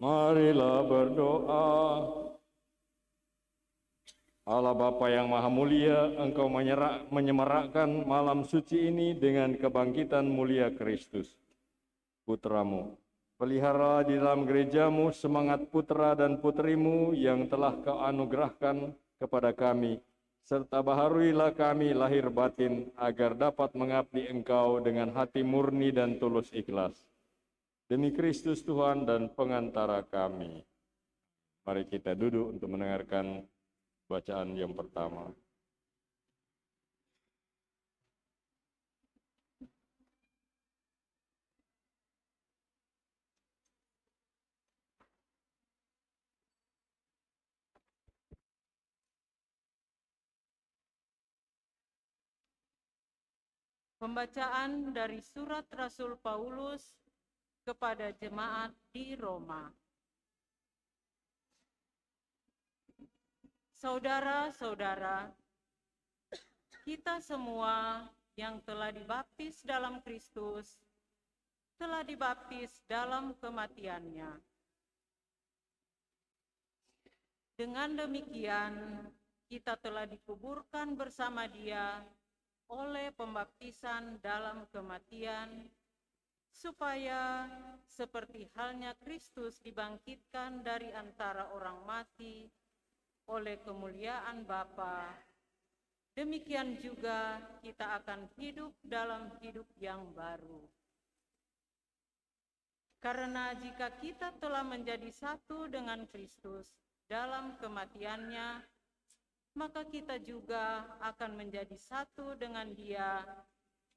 Marilah berdoa. Allah Bapa yang Maha Mulia, Engkau menyemarakkan malam suci ini dengan kebangkitan mulia Kristus, Putramu. Pelihara di dalam gerejamu semangat putra dan putrimu yang telah Kau anugerahkan kepada kami, serta baharuilah kami lahir batin agar dapat mengabdi Engkau dengan hati murni dan tulus ikhlas. Demi Kristus Tuhan dan pengantara kami. Mari kita duduk untuk mendengarkan bacaan yang pertama. Pembacaan dari surat Rasul Paulus kepada jemaat di Roma. Saudara-saudara, kita semua yang telah dibaptis dalam Kristus, telah dibaptis dalam kematian-Nya. Dengan demikian, kita telah dikuburkan bersama Dia oleh pembaptisan dalam kematian, supaya seperti halnya Kristus dibangkitkan dari antara orang mati oleh kemuliaan Bapa, demikian juga kita akan hidup dalam hidup yang baru. Karena jika kita telah menjadi satu dengan Kristus dalam kematian-Nya, maka kita juga akan menjadi satu dengan Dia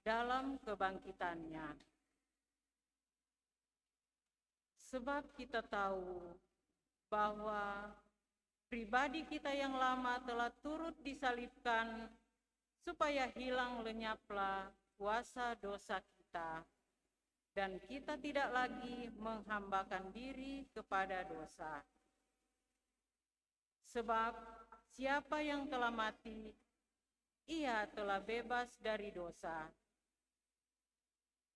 dalam kebangkitan-Nya. Sebab kita tahu bahwa pribadi kita yang lama telah turut disalibkan supaya hilang lenyaplah kuasa dosa kita, dan kita tidak lagi menghambakan diri kepada dosa. Sebab siapa yang telah mati, ia telah bebas dari dosa.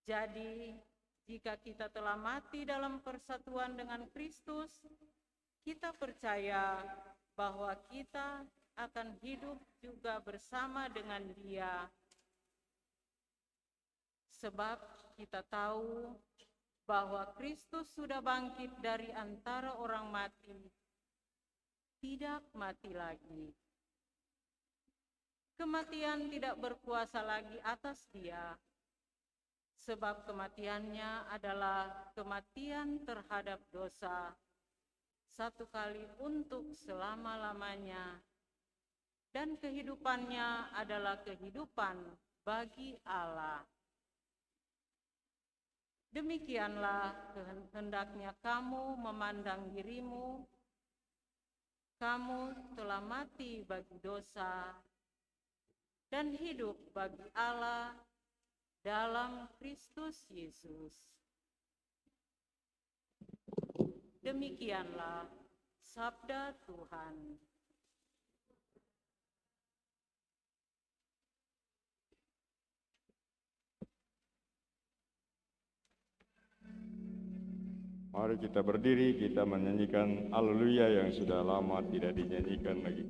Jadi, jika kita telah mati dalam persatuan dengan Kristus, kita percaya bahwa kita akan hidup juga bersama dengan Dia. Sebab kita tahu bahwa Kristus sudah bangkit dari antara orang mati, tidak mati lagi. Kematian tidak berkuasa lagi atas Dia, sebab kematiannya adalah kematian terhadap dosa, satu kali untuk selama-lamanya, dan kehidupannya adalah kehidupan bagi Allah. Demikianlah hendaknya kamu memandang dirimu. Kamu telah mati bagi dosa dan hidup bagi Allah dalam Kristus Yesus. Demikianlah sabda Tuhan. Mari kita berdiri, kita menyanyikan Haleluya yang sudah lama tidak dinyanyikan lagi.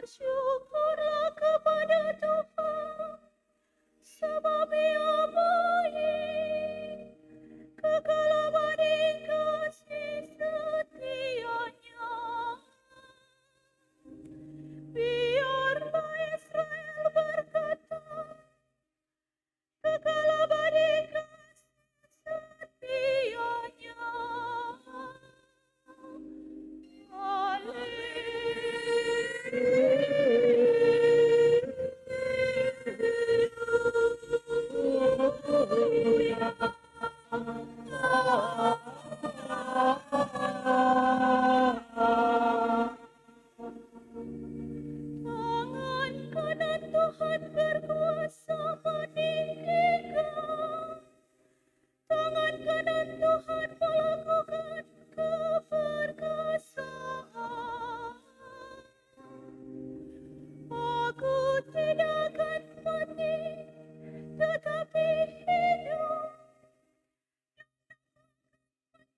bersyukurlah kepada Tuhan, sebab Ia baik, kekal abadi kasih setianya. Biarlah Israel berkata, kekal abadi kasih setianya. Tangan kanan Tuhan berkuasa meninggikan, tangan kanan Tuhan melakukan keperkasaan. Aku tidak akan mati, tetapi hidup,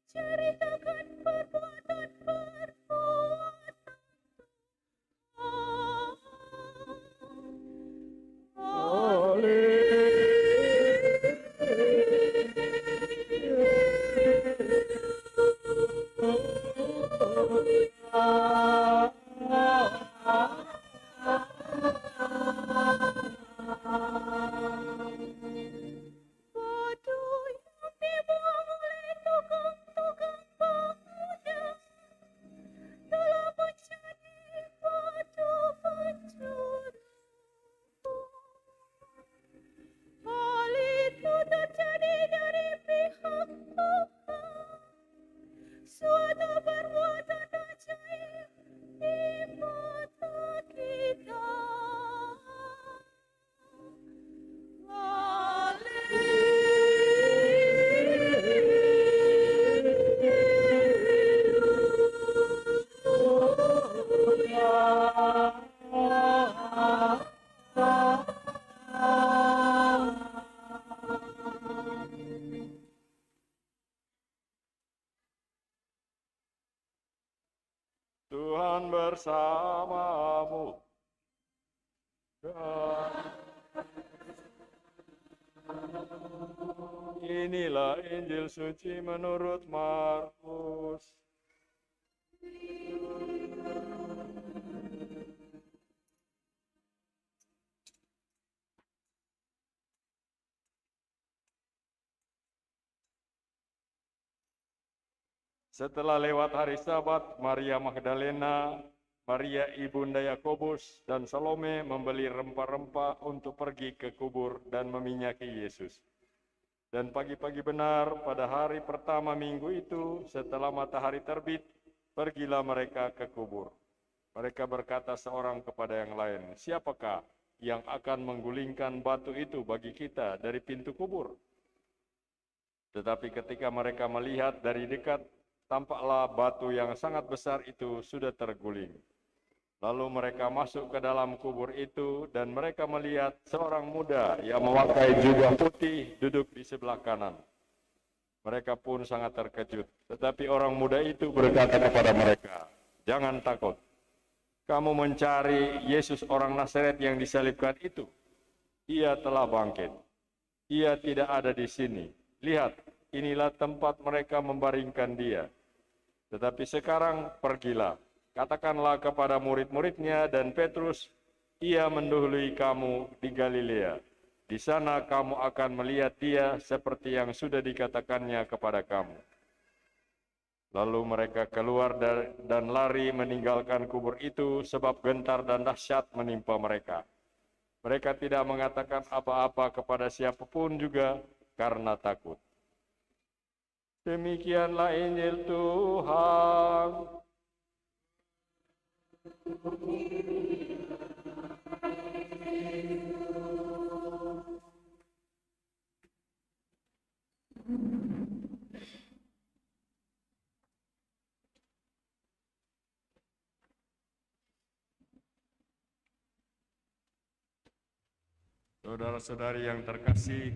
ceritakan perbuatan-perbuatan batu yang dibuang oleh tukang-tukang bangunan telah menjadi batu pencuru. Hal itu terjadi dari pihak Tuhan, suatu perbuatan ajaib di mata kita. Tuhan bersamamu. Inilah Injil suci menurut Markus. Setelah lewat hari Sabat, Maria Magdalena, Maria ibunda Yakobus, dan Salome membeli rempah-rempah untuk pergi ke kubur dan meminyaki Yesus. Dan pagi-pagi benar pada hari pertama minggu itu, setelah matahari terbit, pergilah mereka ke kubur. Mereka berkata seorang kepada yang lain, "Siapakah yang akan menggulingkan batu itu bagi kita dari pintu kubur?" Tetapi ketika mereka melihat dari dekat, tampaklah batu yang sangat besar itu sudah terguling. Lalu mereka masuk ke dalam kubur itu dan mereka melihat seorang muda yang memakai jubah putih duduk di sebelah kanan. Mereka pun sangat terkejut. Tetapi orang muda itu berkata kepada mereka, "Jangan takut. Kamu mencari Yesus orang Nazaret yang disalibkan itu. Ia telah bangkit. Ia tidak ada di sini. Lihat, inilah tempat mereka membaringkan dia. Tetapi sekarang pergilah, katakanlah kepada murid-muridnya dan Petrus, ia mendahului kamu di Galilea. Di sana kamu akan melihat dia seperti yang sudah dikatakannya kepada kamu." Lalu mereka keluar dan lari meninggalkan kubur itu sebab gentar dan dahsyat menimpa mereka. Mereka tidak mengatakan apa-apa kepada siapapun juga karena takut. Demikianlah Injil Tuhan. Saudara-saudari yang terkasih,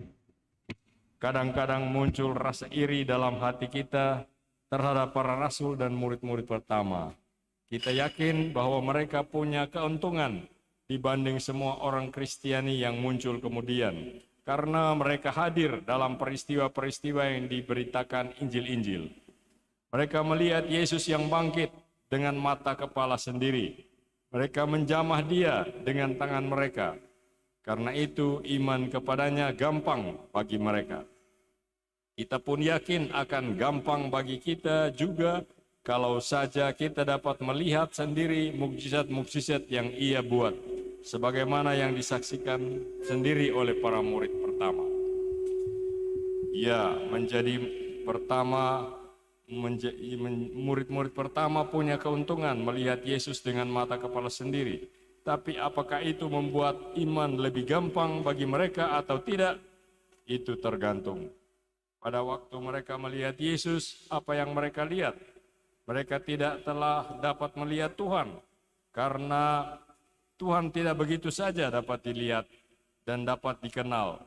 kadang-kadang muncul rasa iri dalam hati kita terhadap para rasul dan murid-murid pertama. Kita yakin bahwa mereka punya keuntungan dibanding semua orang Kristiani yang muncul kemudian, karena mereka hadir dalam peristiwa-peristiwa yang diberitakan Injil-Injil. Mereka melihat Yesus yang bangkit dengan mata kepala sendiri. Mereka menjamah Dia dengan tangan mereka. Karena itu iman kepadanya gampang bagi mereka. Kita pun yakin akan gampang bagi kita juga kalau saja kita dapat melihat sendiri mukjizat-mukjizat yang Ia buat, sebagaimana yang disaksikan sendiri oleh para murid pertama. Ia menjadi murid-murid pertama punya keuntungan melihat Yesus dengan mata kepala sendiri. Tapi apakah itu membuat iman lebih gampang bagi mereka atau tidak? Itu tergantung. Pada waktu mereka melihat Yesus, apa yang mereka lihat? Mereka tidak telah dapat melihat Tuhan, karena Tuhan tidak begitu saja dapat dilihat dan dapat dikenal.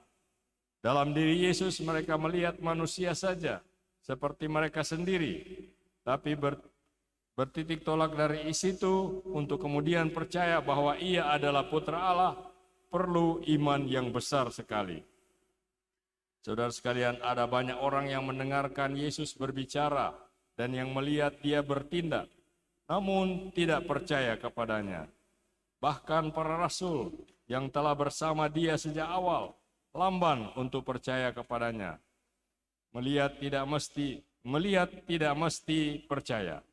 Dalam diri Yesus mereka melihat manusia saja, seperti mereka sendiri, tapi bertitik tolak dari situ untuk kemudian percaya bahwa Ia adalah Putra Allah, perlu iman yang besar sekali. Saudara sekalian, ada banyak orang yang mendengarkan Yesus berbicara dan yang melihat Dia bertindak, namun tidak percaya kepadanya. Bahkan para rasul yang telah bersama Dia sejak awal, lamban untuk percaya kepadanya. Melihat tidak mesti percaya.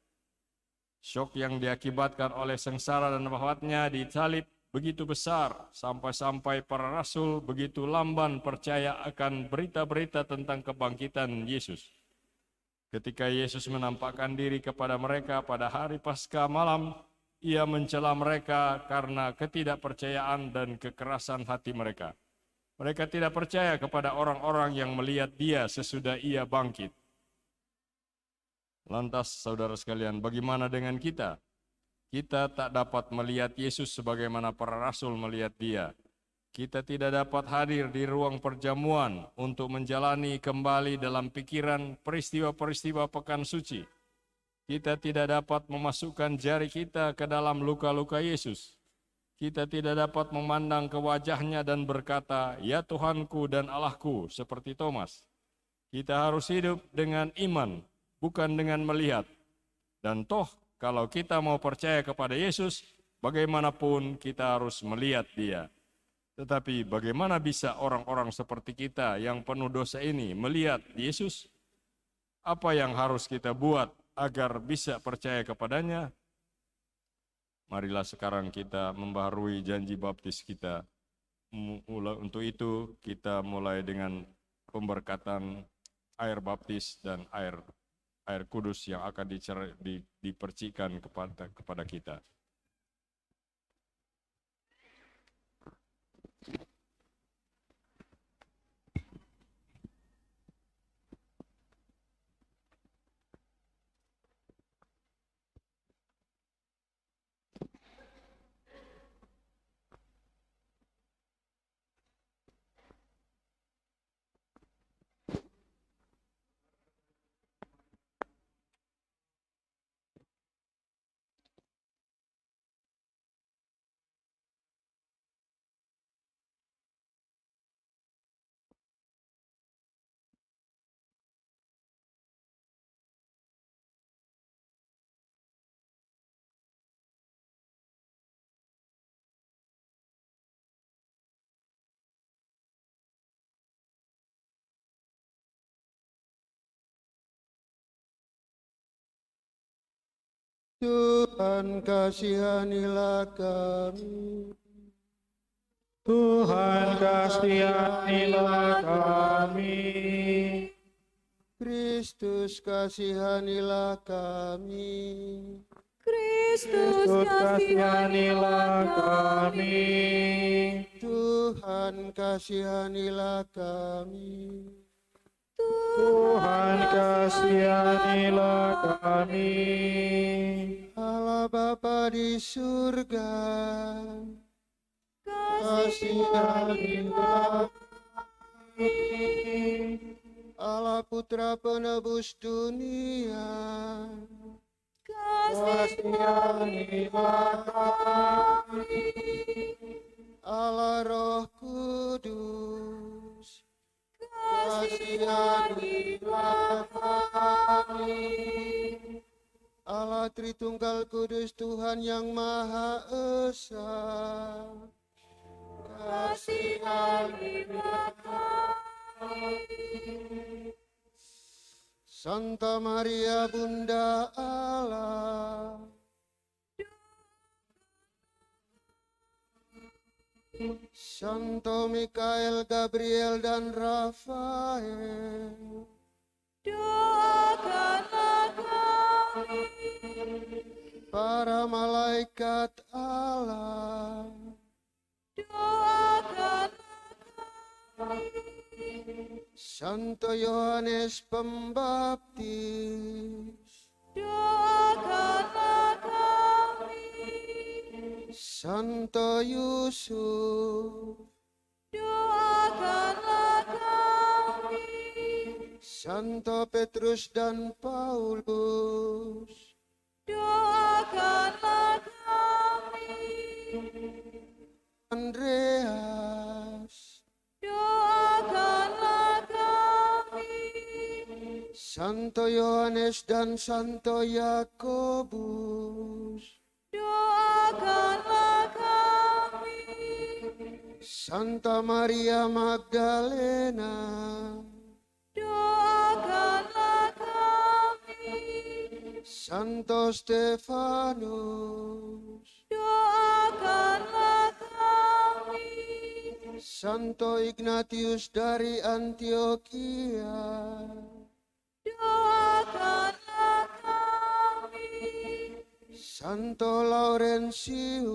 Syok yang diakibatkan oleh sengsara dan wafatnya di salib begitu besar, sampai-sampai para rasul begitu lamban percaya akan berita-berita tentang kebangkitan Yesus. Ketika Yesus menampakkan diri kepada mereka pada hari Paskah malam, Ia mencela mereka karena ketidakpercayaan dan kekerasan hati mereka. Mereka tidak percaya kepada orang-orang yang melihat Dia sesudah Ia bangkit. Lantas, saudara sekalian, bagaimana dengan kita? Kita tak dapat melihat Yesus sebagaimana para rasul melihat Dia. Kita tidak dapat hadir di ruang perjamuan untuk menjalani kembali dalam pikiran peristiwa-peristiwa Pekan Suci. Kita tidak dapat memasukkan jari kita ke dalam luka-luka Yesus. Kita tidak dapat memandang ke wajahnya dan berkata, "Ya Tuhanku dan Allahku," seperti Thomas. Kita harus hidup dengan iman, bukan dengan melihat. Dan toh, kalau kita mau percaya kepada Yesus, bagaimanapun kita harus melihat Dia. Tetapi bagaimana bisa orang-orang seperti kita yang penuh dosa ini melihat Yesus? Apa yang harus kita buat agar bisa percaya kepadanya? Marilah sekarang kita membaharui janji baptis kita. Untuk itu kita mulai dengan pemberkatan air baptis dan air kudus yang akan dipercikan kepada kita. Tuhan kasihanilah kami. Tuhan kasihanilah kami. Kristus kasihanilah kami. Kristus Kasihanilah kami. Tuhan kasihanilah kami. Tuhan kasihanilah kami. Allah Bapa di surga, kasihanilah kami. Allah Putra penebus dunia, Kasihanilah kami. Allah Roh Kudus, kasihanilah kami. Allah Tritunggal Kudus Tuhan yang Maha Esa, kasihanilah kami. Santa Maria Bunda Allah, Santo Mikael, Gabriel, dan Rafael, Doakanlah kami. para malaikat Allah, Doakanlah kami. Santo Yohanes Pembaptis, Doakanlah kami. Santo Yusuf, Doakanlah kami. Santo Petrus dan Paulus, Doakanlah kami. Andreas, Doakanlah kami. Santo Yohanes dan Santo Yakobus, Doakanlah kami. Santa Maria Magdalena, Doakanlah kami. Santo Stefanus, Doakanlah kami. Santo Ignatius dari Antioquia, Doakanlah kami. Santo Laurentius,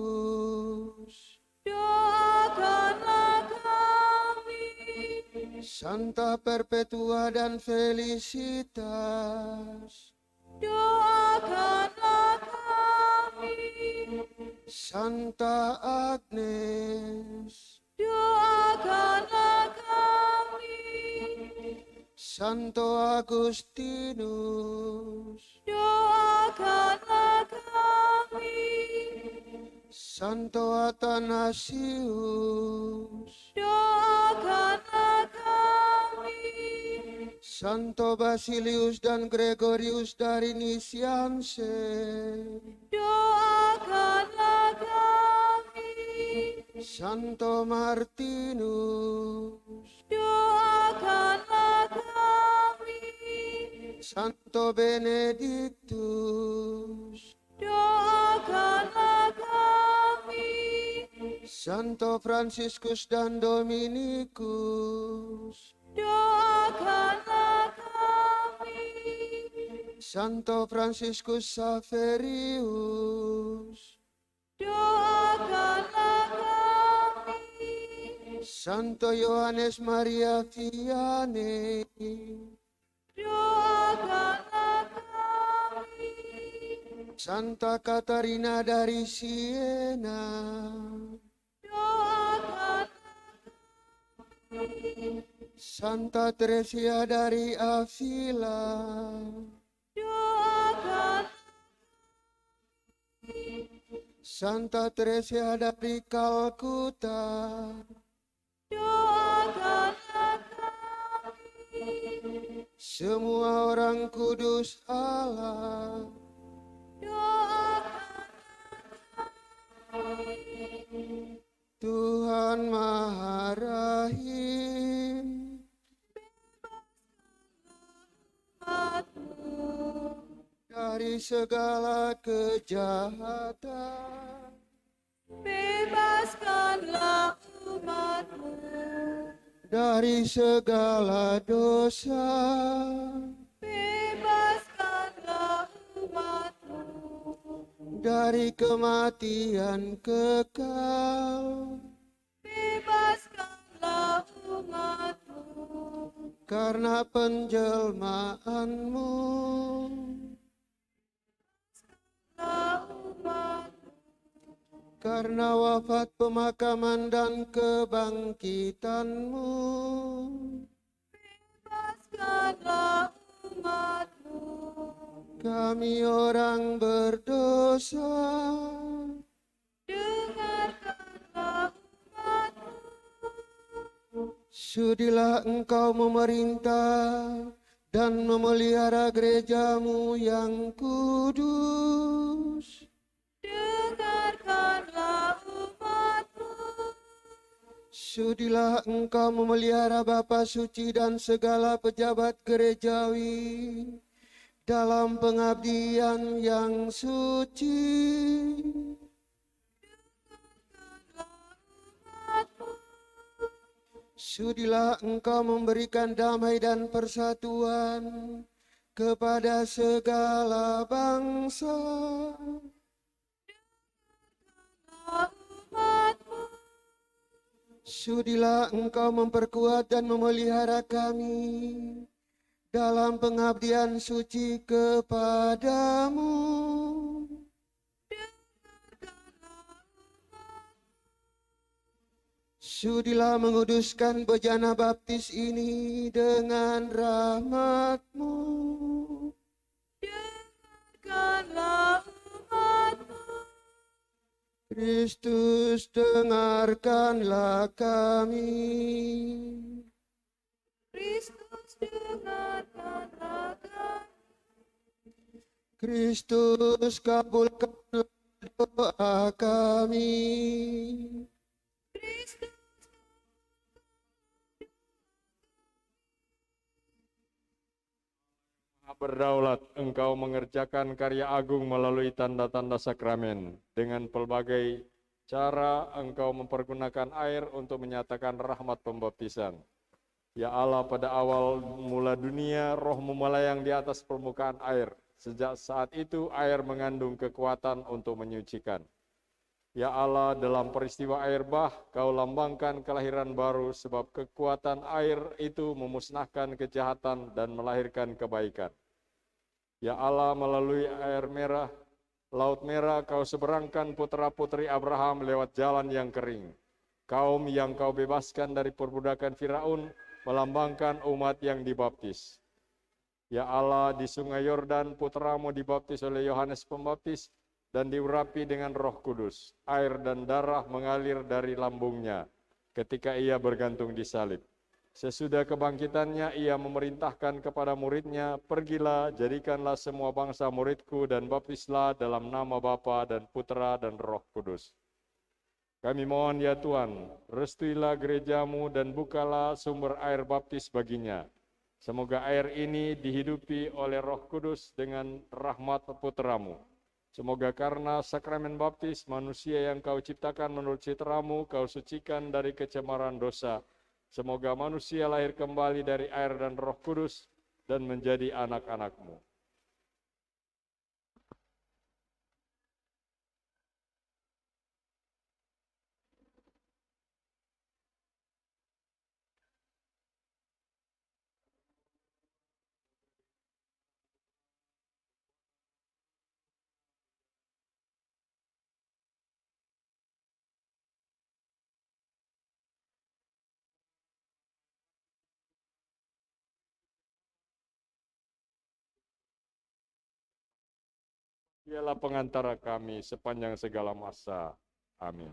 Doakanlah kami. Santa Perpetua dan Felicitas, Doakanlah kami. Santa Agnes, Doakanlah kami. Santo Agustinus, Doakanlah kami. Santo Athanasius, Doakanlah kami. Santo Basilius dan Gregorius dari Nisianse, Doakanlah kami. Santo Martinus, Doakanlah kami. Santo Benedictus, Doakanlah kami. Santo Franciscus dan Dominikus, Doakanlah kami. Santo Franciscus Saverius, Doakanlah kami. Santo Yohanes Maria Vianney, Doakanlah kami. Santa Katarina dari Siena, Doakanlah kami. Santa Teresia dari Avila, Doakanlah Santa Teresia dari Kalkuta, Doakanlah kami. semua orang kudus Allah, Doakanlah kami. Tuhan Maha Rahim, Umat-Mu dari segala kejahatan, bebaskanlah umat-Mu dari segala dosa, bebaskanlah umat-Mu dari kematian kekal, bebaskanlah umat-Mu karena penjelmaan-Mu, lah umat-Mu karena wafat, pemakaman, dan kebangkitan-Mu, bebaskanlah umat-Mu Kami orang berdosa, dengarkanlah umatmu. sudilah Engkau memerintah dan memelihara gerejamu yang kudus. Dengarkanlah umatmu. Sudilah Engkau memelihara Bapa Suci dan segala pejabat gerejawi dalam pengabdian yang suci. Sudilah Engkau memberikan damai dan persatuan kepada segala bangsa. Sudilah Engkau memperkuat dan memelihara kami dalam pengabdian suci kepadamu. Sudilah menguduskan bejana baptis ini dengan rahmat-Mu. Dengarkanlah umatmu. Kristus, dengarkanlah kami. Kristus, dengarkanlah kami. Kristus, kabulkanlah doa kami. Kristus, Berdaulat, Engkau mengerjakan karya agung melalui tanda-tanda sakramen. Dengan pelbagai cara Engkau mempergunakan air untuk menyatakan rahmat pembaptisan. Ya Allah, pada awal mula dunia, Roh-Mu melayang di atas permukaan air. Sejak saat itu, air mengandung kekuatan untuk menyucikan. Ya Allah, dalam peristiwa air bah, Kau lambangkan kelahiran baru, sebab kekuatan air itu memusnahkan kejahatan dan melahirkan kebaikan. Ya Allah, melalui air merah, Laut Merah, Kau seberangkan putra-putri Abraham lewat jalan yang kering. Kaum yang Kau bebaskan dari perbudakan Firaun melambangkan umat yang dibaptis. Ya Allah, di sungai Yordan putra-Mu dibaptis oleh Yohanes Pembaptis dan diurapi dengan Roh Kudus. Air dan darah mengalir dari lambungnya ketika ia bergantung di salib. Sesudah kebangkitannya, ia memerintahkan kepada muridnya, pergilah, jadikanlah semua bangsa muridku dan baptislah dalam nama Bapa dan Putra dan Roh Kudus. Kami mohon ya Tuhan, restuilah gerejamu dan bukalah sumber air baptis baginya. Semoga air ini dihidupi oleh Roh Kudus dengan rahmat Putra-Mu. Semoga karena sakramen baptis, manusia yang Kau ciptakan menurut citra-Mu, Kau sucikan dari kecemaran dosa. Semoga manusia lahir kembali dari air dan Roh Kudus dan menjadi anak-anak-Mu. Dialah pengantara kami sepanjang segala masa. Amin.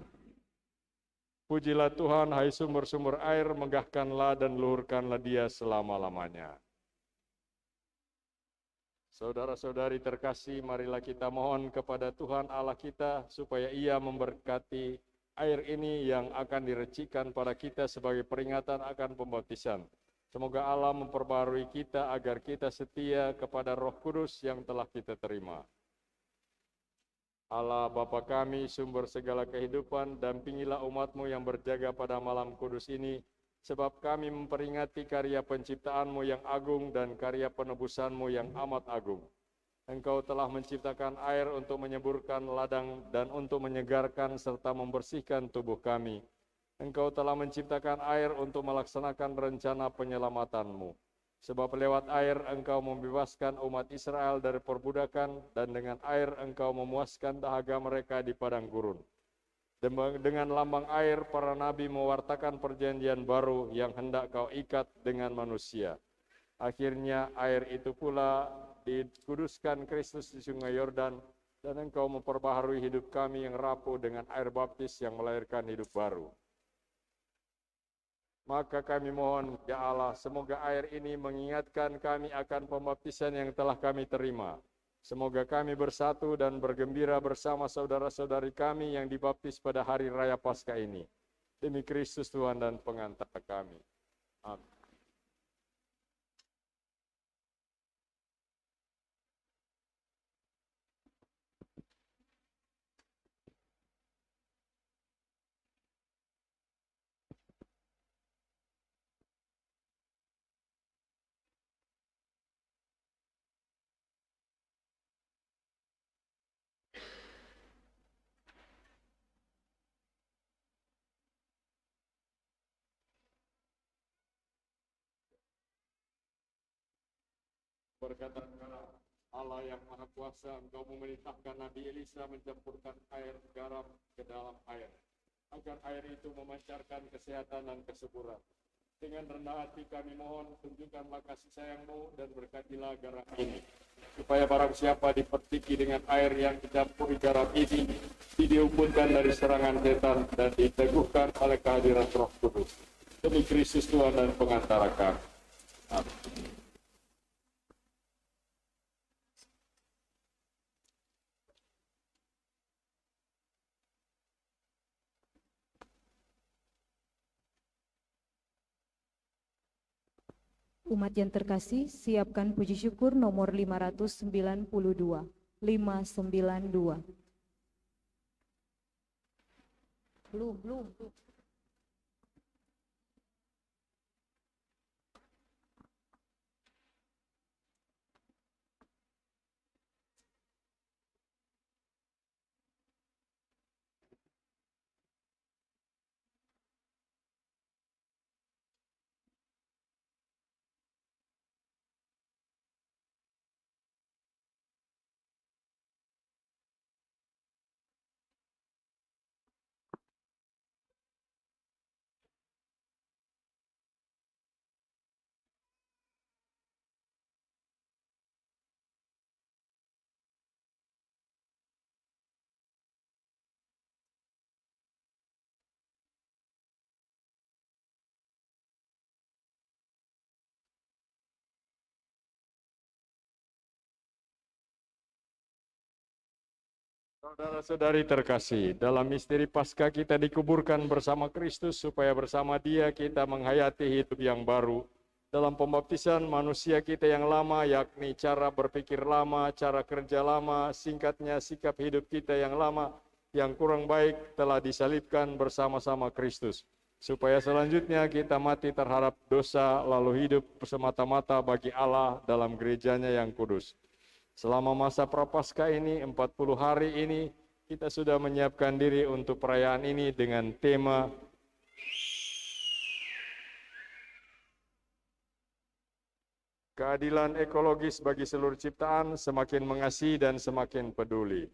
Pujilah Tuhan, hai sumber-sumber air, megahkanlah dan luhurkanlah Dia selama-lamanya. Saudara-saudari terkasih, marilah kita mohon kepada Tuhan Allah kita, supaya Ia memberkati air ini yang akan direcikan pada kita sebagai peringatan akan pembaptisan. Semoga Allah memperbarui kita agar kita setia kepada Roh Kudus yang telah kita terima. Allah Bapa kami, sumber segala kehidupan, dampingilah umat-Mu yang berjaga pada malam kudus ini, sebab kami memperingati karya penciptaan-Mu yang agung dan karya penebusan-Mu yang amat agung. Engkau telah menciptakan air untuk menyemburkan ladang dan untuk menyegarkan serta membersihkan tubuh kami. Engkau telah menciptakan air untuk melaksanakan rencana penyelamatan-Mu. Sebab lewat air Engkau membebaskan umat Israel dari perbudakan, dan dengan air Engkau memuaskan dahaga mereka di padang gurun. Dengan lambang air, para nabi mewartakan perjanjian baru yang hendak Kau ikat dengan manusia. Akhirnya air itu pula dikuduskan Kristus di Sungai Yordan, dan Engkau memperbaharui hidup kami yang rapuh dengan air baptis yang melahirkan hidup baru. Maka kami mohon, ya Allah, semoga air ini mengingatkan kami akan pembaptisan yang telah kami terima. Semoga kami bersatu dan bergembira bersama saudara-saudari kami yang dibaptis pada hari raya Paskah ini. Demi Kristus Tuhan dan pengantar kami. Amin. Berkata Allah yang Maha Kuasa, Engkau memerintahkan Nabi Elisa mencampurkan air garam ke dalam air, agar air itu memancarkan kesehatan dan kesuburan. Dengan rendah hati kami mohon, tunjukkanlah kasih sayang-Mu dan berkatilah garam ini, supaya barang siapa dipertiki dengan air yang dicampuri garam ini, dihukumkan dari serangan setan dan diteguhkan oleh kehadiran Roh Kudus. Demi Kristus Tuhan dan pengantara kami. Amin. Umat yang terkasih, siapkan puji syukur nomor 592. 592. Belum. Saudara-saudari terkasih, dalam misteri Paskah kita dikuburkan bersama Kristus supaya bersama Dia kita menghayati hidup yang baru. Dalam pembaptisan manusia kita yang lama, yakni cara berpikir lama, cara kerja lama, singkatnya sikap hidup kita yang lama, yang kurang baik telah disalibkan bersama-sama Kristus. Supaya selanjutnya kita mati terhadap dosa, lalu hidup semata-mata bagi Allah dalam gerejanya yang kudus. Selama masa Prapaskah ini, 40 hari ini, kita sudah menyiapkan diri untuk perayaan ini dengan tema keadilan ekologis bagi seluruh ciptaan, semakin mengasihi dan semakin peduli.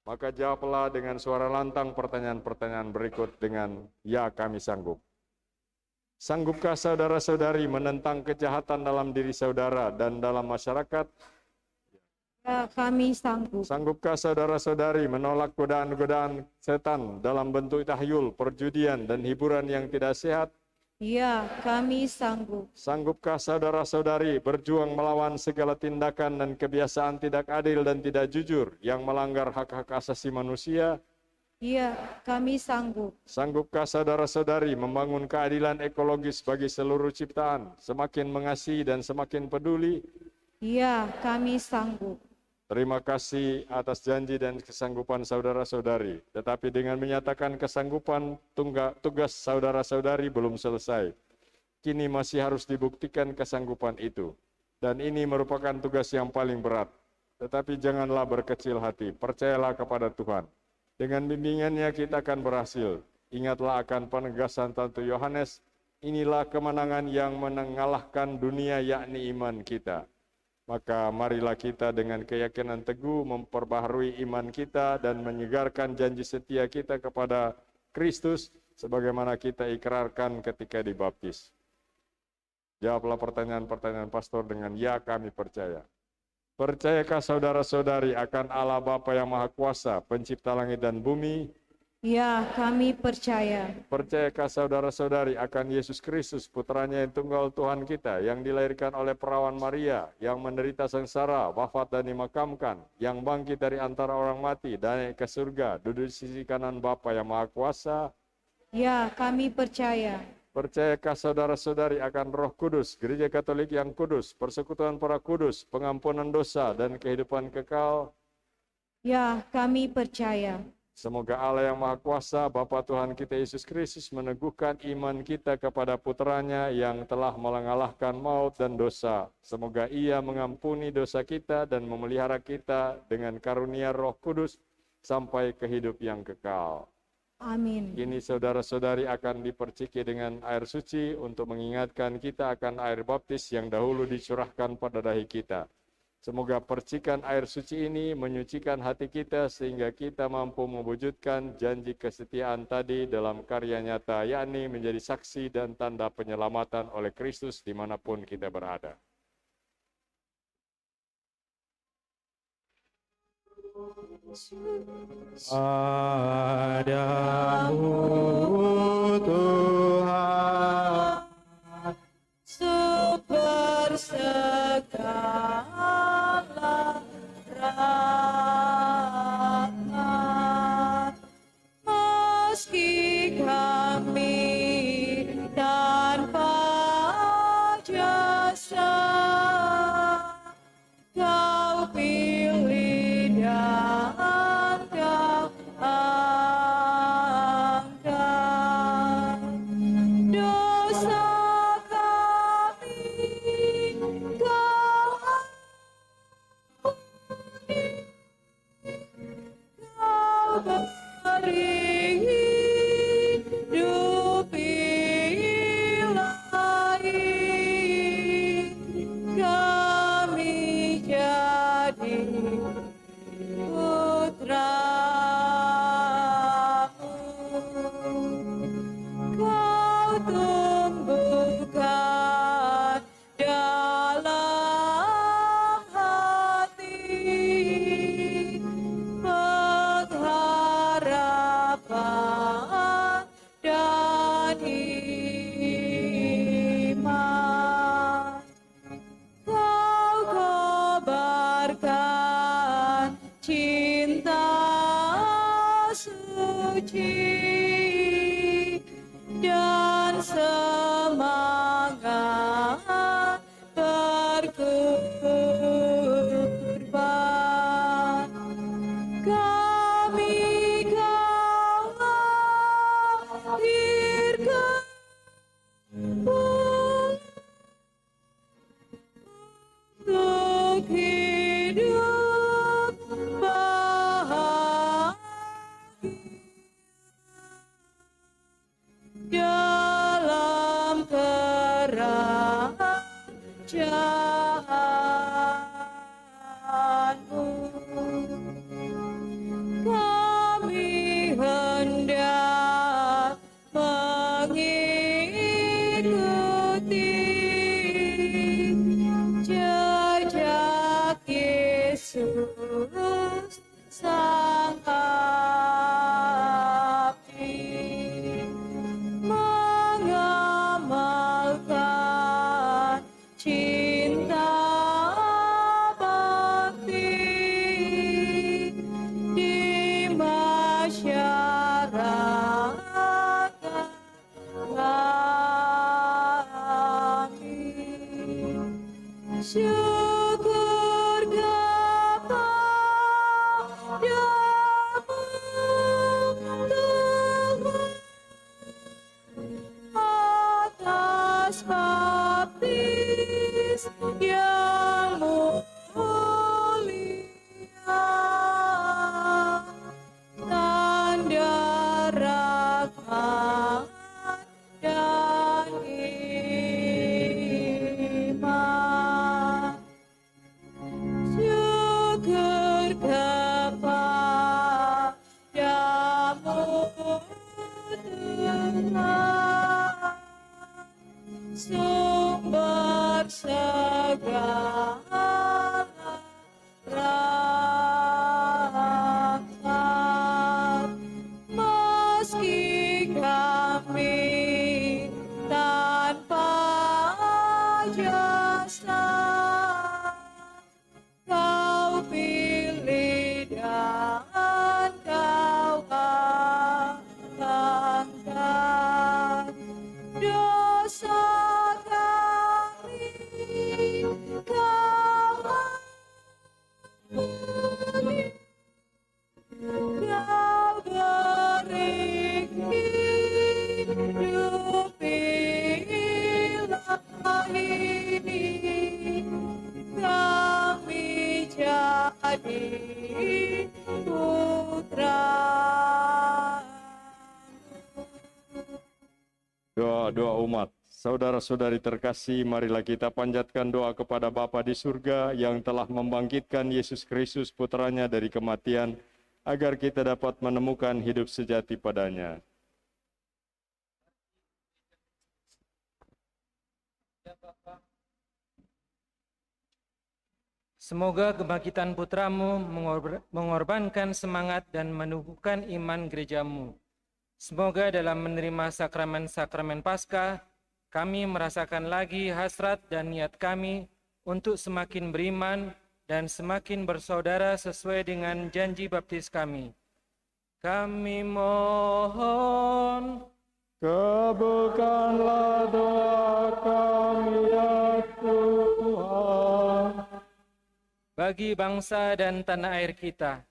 Maka jawablah dengan suara lantang pertanyaan-pertanyaan berikut dengan ya, kami sanggup. Sanggupkah saudara-saudari menentang kejahatan dalam diri saudara dan dalam masyarakat? Ya, kami sanggup. Sanggupkah saudara-saudari menolak godaan-godaan setan dalam bentuk tahyul, perjudian, dan hiburan yang tidak sehat? Ya, kami sanggup. Sanggupkah saudara-saudari berjuang melawan segala tindakan dan kebiasaan tidak adil dan tidak jujur yang melanggar hak-hak asasi manusia? Ya, kami sanggup. Sanggupkah saudara-saudari membangun keadilan ekologis bagi seluruh ciptaan, semakin mengasihi dan semakin peduli? Ya, kami sanggup. Terima kasih atas janji dan kesanggupan saudara-saudari. Tetapi dengan menyatakan kesanggupan, tugas saudara-saudari belum selesai. Kini masih harus dibuktikan kesanggupan itu. Dan ini merupakan tugas yang paling berat. Tetapi janganlah berkecil hati, percayalah kepada Tuhan. Dengan bimbingannya kita akan berhasil. Ingatlah akan penegasan Santo Yohanes, inilah kemenangan yang mengalahkan dunia, yakni iman kita. Maka marilah kita dengan keyakinan teguh memperbaharui iman kita dan menyegarkan janji setia kita kepada Kristus sebagaimana kita ikrarkan ketika dibaptis. Jawablah pertanyaan-pertanyaan pastor dengan ya, kami percaya. Percayakah saudara-saudari akan Allah Bapa yang Maha Kuasa, pencipta langit dan bumi? Ya, kami percaya. Percayakah saudara-saudari akan Yesus Kristus, putranya yang tunggal Tuhan kita, yang dilahirkan oleh perawan Maria, yang menderita sengsara, wafat dan dimakamkan, yang bangkit dari antara orang mati, dan naik ke surga, duduk di sisi kanan Bapa yang Maha Kuasa? Ya, kami percaya. Percayakah saudara-saudari akan Roh Kudus, Gereja Katolik yang kudus, persekutuan para kudus, pengampunan dosa, dan kehidupan kekal? Ya, kami percaya. Semoga Allah yang Maha Kuasa, Bapa Tuhan kita Yesus Kristus meneguhkan iman kita kepada putranya yang telah mengalahkan maut dan dosa. Semoga Ia mengampuni dosa kita dan memelihara kita dengan karunia Roh Kudus sampai ke hidup yang kekal. Amin. Kini saudara-saudari akan diperciki dengan air suci untuk mengingatkan kita akan air baptis yang dahulu dicurahkan pada dahi kita. Semoga percikan air suci ini menyucikan hati kita sehingga kita mampu mewujudkan janji kesetiaan tadi dalam karya nyata, yakni menjadi saksi dan tanda penyelamatan oleh Kristus dimanapun kita berada. Padamu Tuhan Super segala rahmat, meski kami tanpa jasa, Kau pilih dan Kau angkat. Dosa kami Kau ampuni, Kau beri hidup ilahi, kami jadi putra-Mu. Kau tumbuhkan dalam hati pengharapan dan iman. Kau kobarkan cinta suci dan semangat berkorban. Kami Kau lahirkan untuk hidup bahagia dalam kerajaan-Mu. Kami hendak mengikuti jejak Yesus Sang Abdi, mengamalkan cinta bakti di masyarakat kami. Syukur kepadamu Tuhan atas baptis yang mulia, tanda rahmat dan iman. Syukur kepadamu Tuhan, sumber segala rahmat. Meski kami tanpa jasa, Kau pilih dan Kau angkat dosa kami. Kau ampuni, Kau beri hidup ilahi, kami jadi putra. Doa-doa umat. Saudara-saudari terkasih, marilah kita panjatkan doa kepada Bapa di surga yang telah membangkitkan Yesus Kristus putranya dari kematian, agar kita dapat menemukan hidup sejati padanya. Semoga kebangkitan putramu mengorbankan semangat dan menumbuhkan iman gerejamu. Semoga dalam menerima sakramen-sakramen Paskah, kami merasakan lagi hasrat dan niat kami untuk semakin beriman dan semakin bersaudara sesuai dengan janji baptis kami. Kami mohon, kabulkanlah doa kami ya Tuhan. bagi bangsa dan tanah air kita.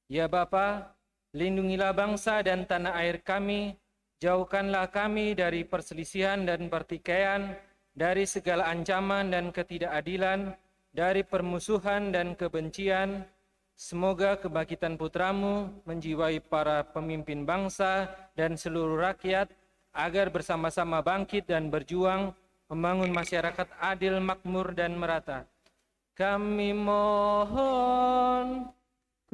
Ya Bapa, lindungilah bangsa dan tanah air kami, jauhkanlah kami dari perselisihan dan pertikaian, dari segala ancaman dan ketidakadilan, dari permusuhan dan kebencian. Semoga kebangkitan putramu menjiwai para pemimpin bangsa dan seluruh rakyat, agar bersama-sama bangkit dan berjuang membangun masyarakat adil, makmur, dan merata. Kami mohon,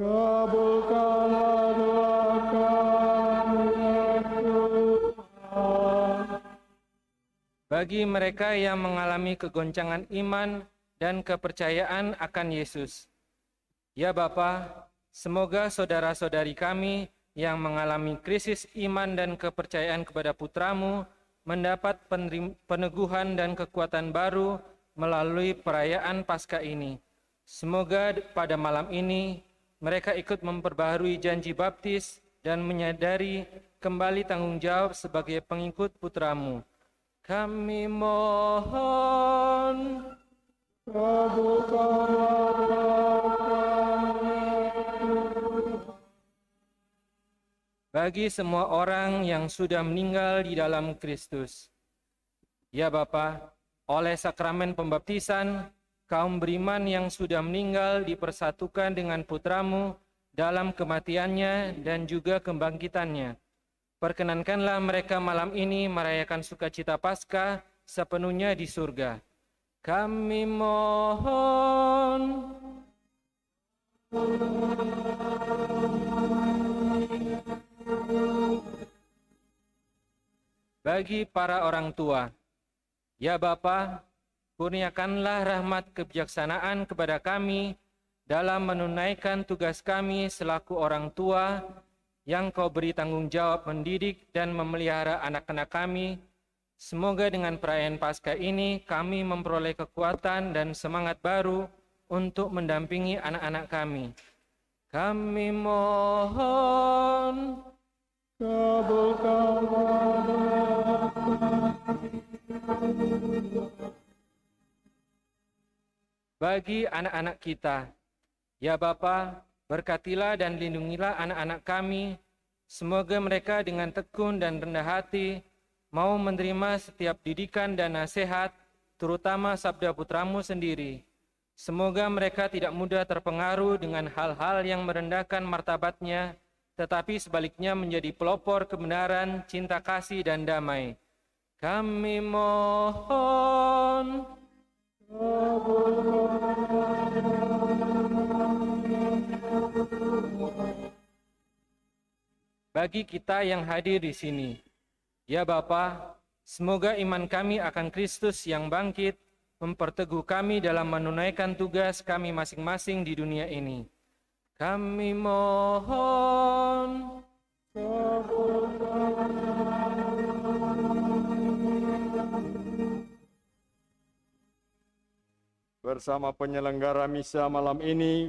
Kabulkanlah doa kami ya Tuhan. bagi mereka yang mengalami kegoncangan iman dan kepercayaan akan Yesus. Ya Bapa, semoga saudara-saudari kami yang mengalami krisis iman dan kepercayaan kepada putramu mendapat peneguhan dan kekuatan baru melalui perayaan Paskah ini. Semoga pada malam ini mereka ikut memperbaharui janji baptis dan menyadari kembali tanggung jawab sebagai pengikut putramu. Kami mohon, Kabulkanlah doa kami. bagi semua orang yang sudah meninggal di dalam Kristus. Ya Bapa, oleh sakramen pembaptisan, kaum beriman yang sudah meninggal dipersatukan dengan putramu dalam kematiannya dan juga kebangkitannya. Perkenankanlah mereka malam ini merayakan sukacita Paskah sepenuhnya di surga. Kami mohon, bagi para orang tua. Ya Bapa, kurniakanlah rahmat kebijaksanaan kepada kami dalam menunaikan tugas kami selaku orang tua yang Kau beri tanggung jawab mendidik dan memelihara anak-anak kami. Semoga dengan perayaan Paskah ini kami memperoleh kekuatan dan semangat baru untuk mendampingi anak-anak kami. Kami mohon, Kabulkanlah doa bagi anak-anak kita. Ya Bapa, berkatilah dan lindungilah anak-anak kami. Semoga mereka dengan tekun dan rendah hati mau menerima setiap didikan dan nasihat, terutama sabda putramu sendiri. Semoga mereka tidak mudah terpengaruh dengan hal-hal yang merendahkan martabatnya, tetapi sebaliknya menjadi pelopor kebenaran, cinta kasih, dan damai. Kami mohon, bagi kita yang hadir di sini. Ya Bapa, Semoga iman kami akan Kristus yang bangkit memperteguh kami dalam menunaikan tugas kami masing-masing di dunia ini. Kami mohon. Bersama penyelenggara misa malam ini,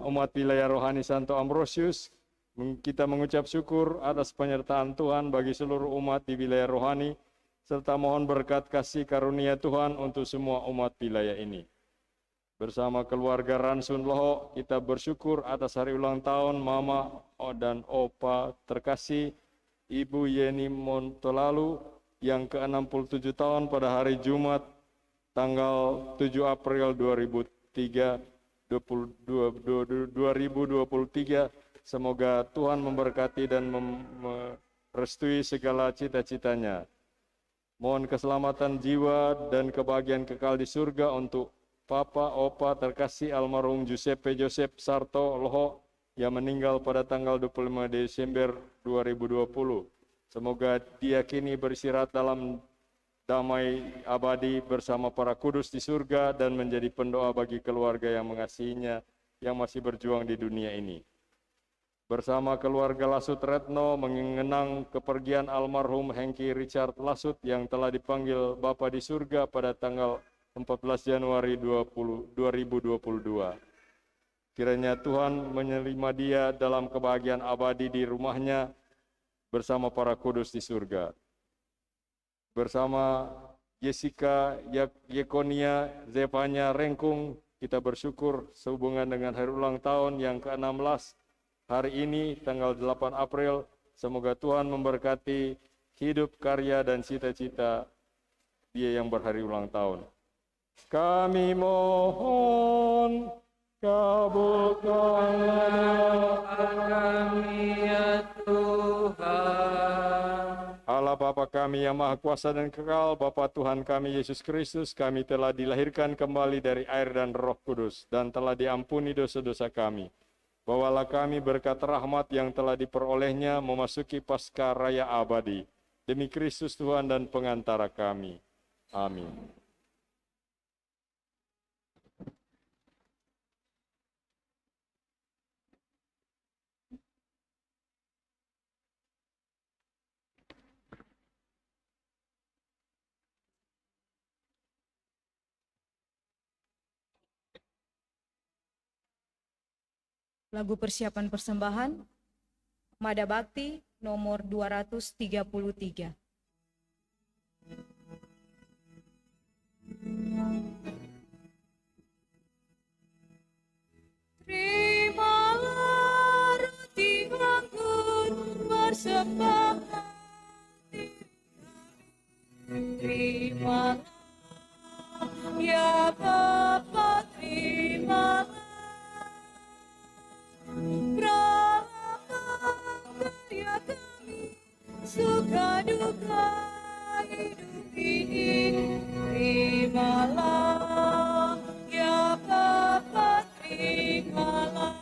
umat wilayah rohani Santo Ambrosius, kita mengucap syukur atas penyertaan Tuhan bagi seluruh umat di wilayah rohani, serta mohon berkat kasih karunia Tuhan untuk semua umat wilayah ini. Bersama keluarga Ransun Loho, kita bersyukur atas hari ulang tahun Mama dan Opa terkasih Ibu Yeni Montolalu yang ke-67 tahun pada hari Jumat tanggal 7 April 2023. Semoga Tuhan memberkati dan merestui segala cita-citanya. Mohon keselamatan jiwa dan kebahagiaan kekal di surga untuk Papa Opa terkasih almarhum Giuseppe Joseph Sarto Loho yang meninggal pada tanggal 25 Desember 2020. Semoga dia kini beristirahat dalam damai abadi bersama para kudus di surga dan menjadi pendoa bagi keluarga yang mengasihinya yang masih berjuang di dunia ini. Bersama keluarga Lasut Retno mengenang kepergian almarhum Hengki Richard Lasut yang telah dipanggil Bapa di surga pada tanggal 14 Januari 2022. Kiranya Tuhan menerima dia dalam kebahagiaan abadi di rumahnya bersama para kudus di surga. Bersama Jessica Yekonia Zevanya Rengkung, kita bersyukur sehubungan dengan hari ulang tahun yang ke-16 hari ini tanggal 8 April. Semoga Tuhan memberkati hidup, karya, dan cita-cita dia yang berhari ulang tahun. Kami mohon kabulkanlah kami ya Tuhan. Allah Bapa kami yang Maha Kuasa dan Kekal, Bapa Tuhan kami Yesus Kristus, kami telah dilahirkan kembali dari air dan Roh Kudus dan telah diampuni dosa-dosa kami. Bawalah kami berkat rahmat yang telah diperolehnya memasuki Paskah Raya abadi. Demi Kristus Tuhan dan pengantara kami. Amin. Lagu persiapan persembahan, Mada Bakti nomor 233. Terimalah roti anggur persembahan, terimalah ya Bapa, terimalah karya kami, suka duka hidup ini. Terimalah ya Bapa, terimalah.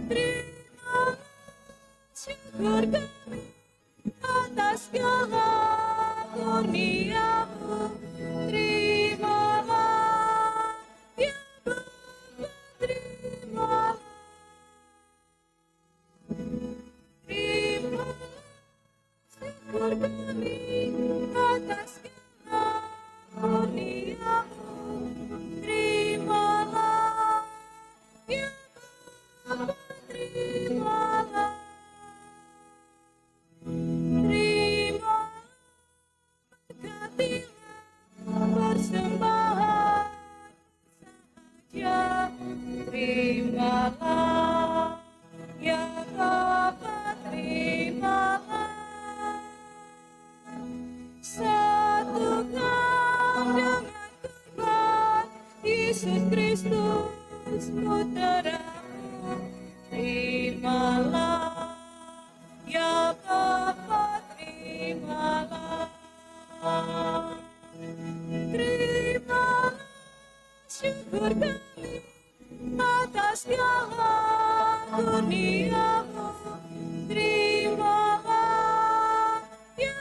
Terimalah syukur kami atas segala kurnia-Mu. Terimalah ya Bapa, terimalah. Terimalah syukur kami atas segala kurnia-Mu. Terimalah ya Bapa, terimalah. Terimalah berkatilah persembahan saja. Terimalah ya Bapa, terimalah. Satukan dengan kurban Yesus Kristus Putra-Mu. Terimalah ya Bapa, terimalah. Terimalah syukur kami atas segala kurnia-Mu. Terimalah ya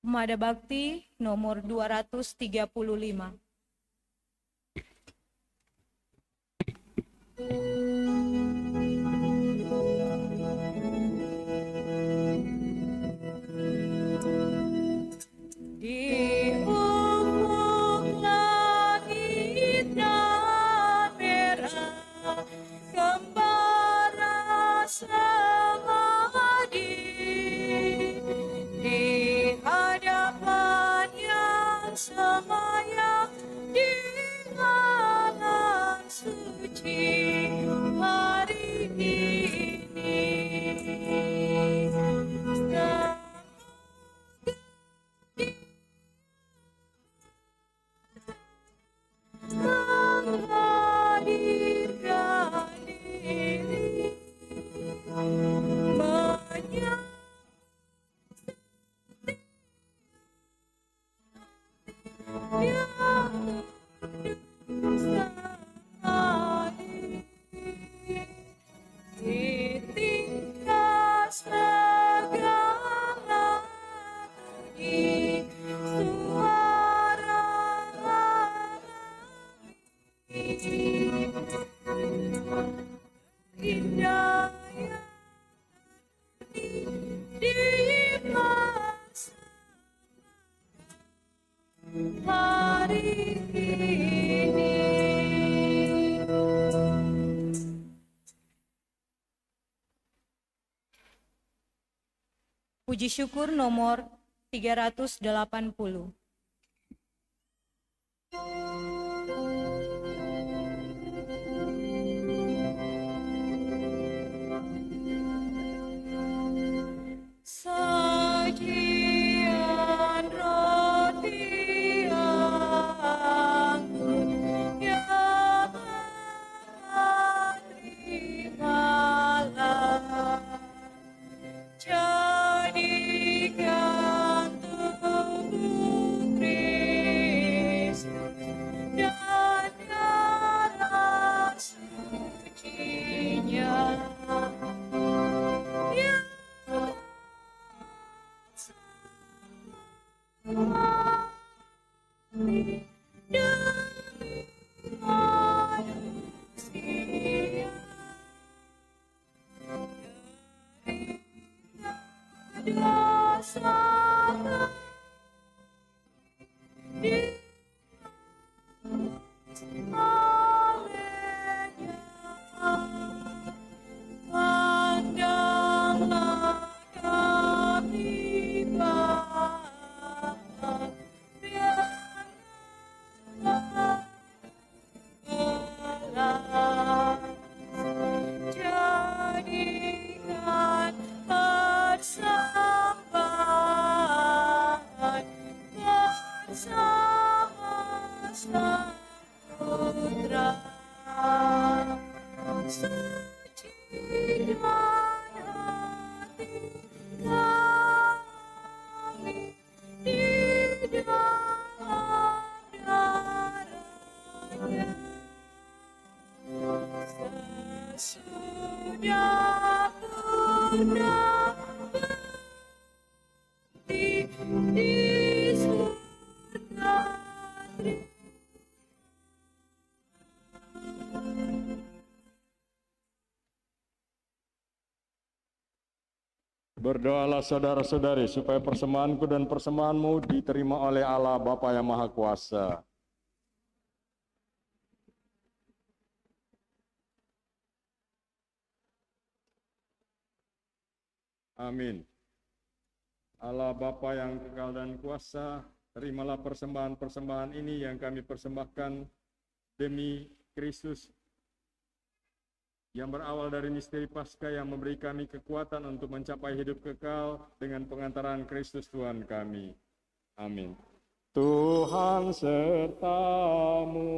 Mada Bakti nomor 235. Di ufuk langit dan merah kembara semadi, di hadapan yang semaya di alam suci hari ini. Menghadirkan diri, ditingkas segala di suara indah yang di masa hari ini. Puji syukur nomor 380. Sajian roti anggur yang terimalah, jadikan tubuh Kristus dan darah sucinya yang mati demi manusia, dari dosa di olehnya. Pandanglah kami Bapa, biarlah belas, jadikan persembahan bersama Sang Putra. Sucikan hati kami di dalam darah-Nya. Sesudah purna bakti di surga Berdoalah saudara-saudari supaya persembahanku dan persembahanmu diterima oleh Allah Bapa yang Maha Kuasa. Amin. Allah Bapa yang kekal dan kuasa, terimalah persembahan-persembahan ini yang kami persembahkan demi Kristus, yang berawal dari misteri Paskah yang memberi kami kekuatan untuk mencapai hidup kekal dengan pengantaran Kristus Tuhan kami. Amin. Tuhan sertamu.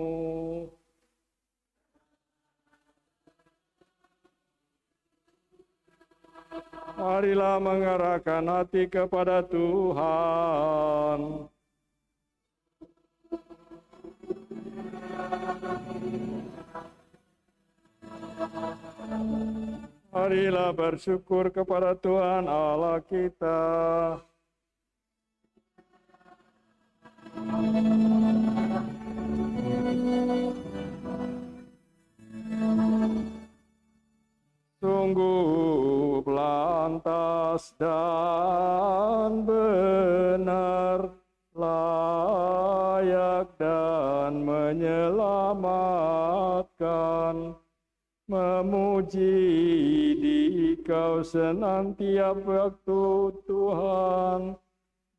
Marilah mengarahkan hati kepada Tuhan. Marilah bersyukur kepada Tuhan Allah kita. menebak dan menyelamatkan. Memuji Dikau senantiap waktu Tuhan,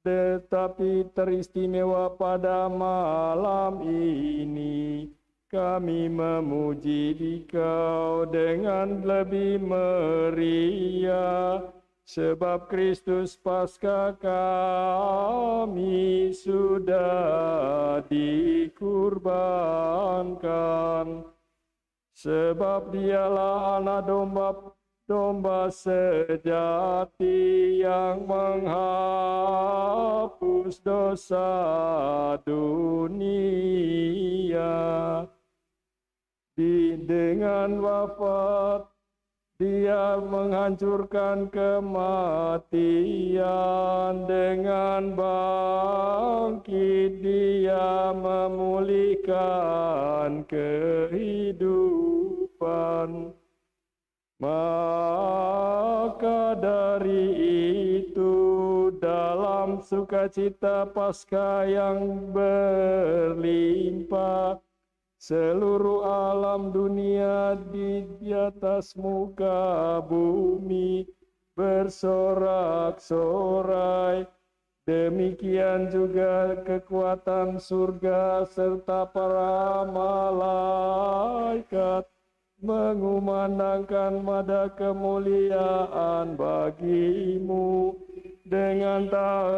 tetapi teristimewa pada malam ini kami memuji Dikau dengan lebih meriah, sebab Kristus Paskah kami sudah dikurbankan. Sebab Dialah anak domba sejati yang menghapus dosa dunia. Dengan wafat Dia menghancurkan kematian, dengan bangkit Dia memulihkan kehidupan. Maka dari itu dalam sukacita Paskah yang berlimpah, seluruh alam dunia di atas muka bumi bersorak-sorai. Demikian juga kekuatan surga serta para malaikat mengumandangkan nada kemuliaan bagi-Mu dengan tak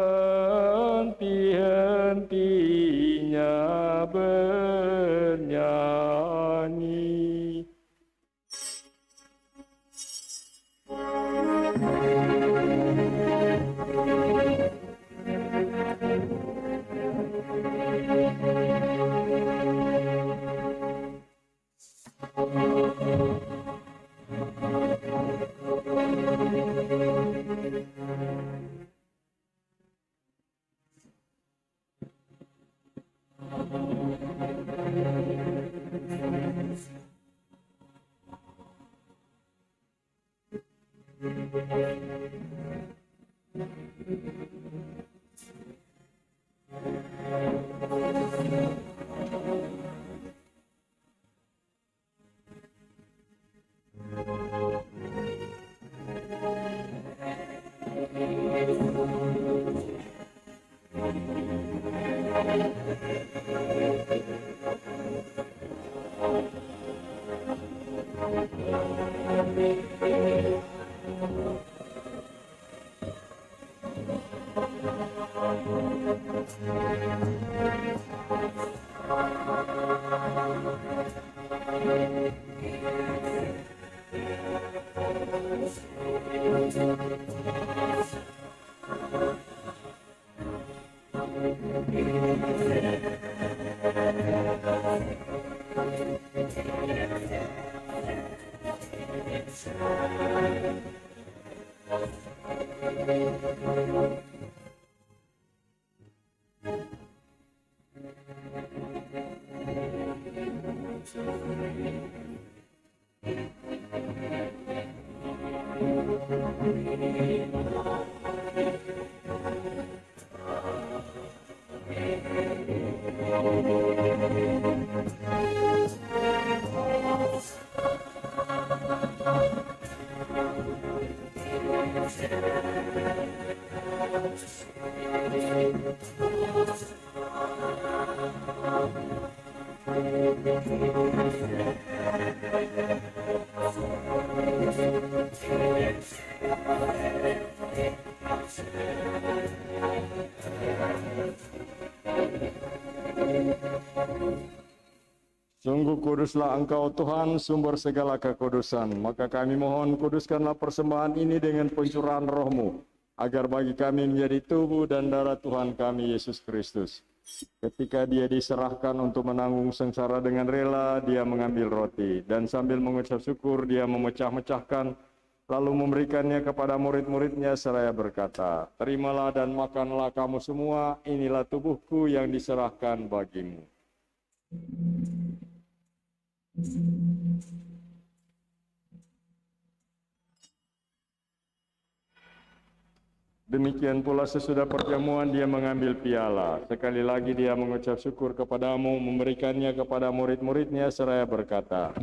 henti-hentinya bernyanyi. Sungguh kuduslah Engkau Tuhan, sumber segala kekudusan. Maka kami mohon, kuduskanlah persembahan ini dengan pencurahan Roh-Mu, agar bagi kami menjadi tubuh dan darah Tuhan kami Yesus Kristus. Ketika Dia diserahkan untuk menanggung sengsara dengan rela, Dia mengambil roti, dan sambil mengucap syukur, Dia memecah-mecahkan, lalu memberikannya kepada murid-muridnya seraya berkata, "Terimalah dan makanlah kamu semua, inilah tubuhku yang diserahkan bagimu." Demikian pula sesudah perjamuan dia mengambil piala. Sekali lagi dia mengucap syukur kepadamu, memberikannya kepada murid-muridnya seraya berkata,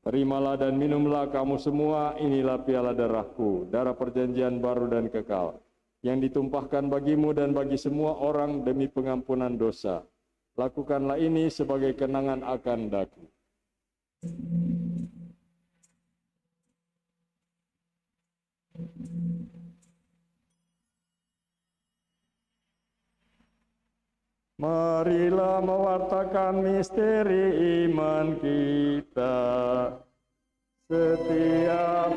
terimalah dan minumlah kamu semua, inilah piala darahku, darah perjanjian baru dan kekal, yang ditumpahkan bagimu dan bagi semua orang demi pengampunan dosa. Lakukanlah ini sebagai kenangan akan daku. Marilah mewartakan misteri iman kita. Setiap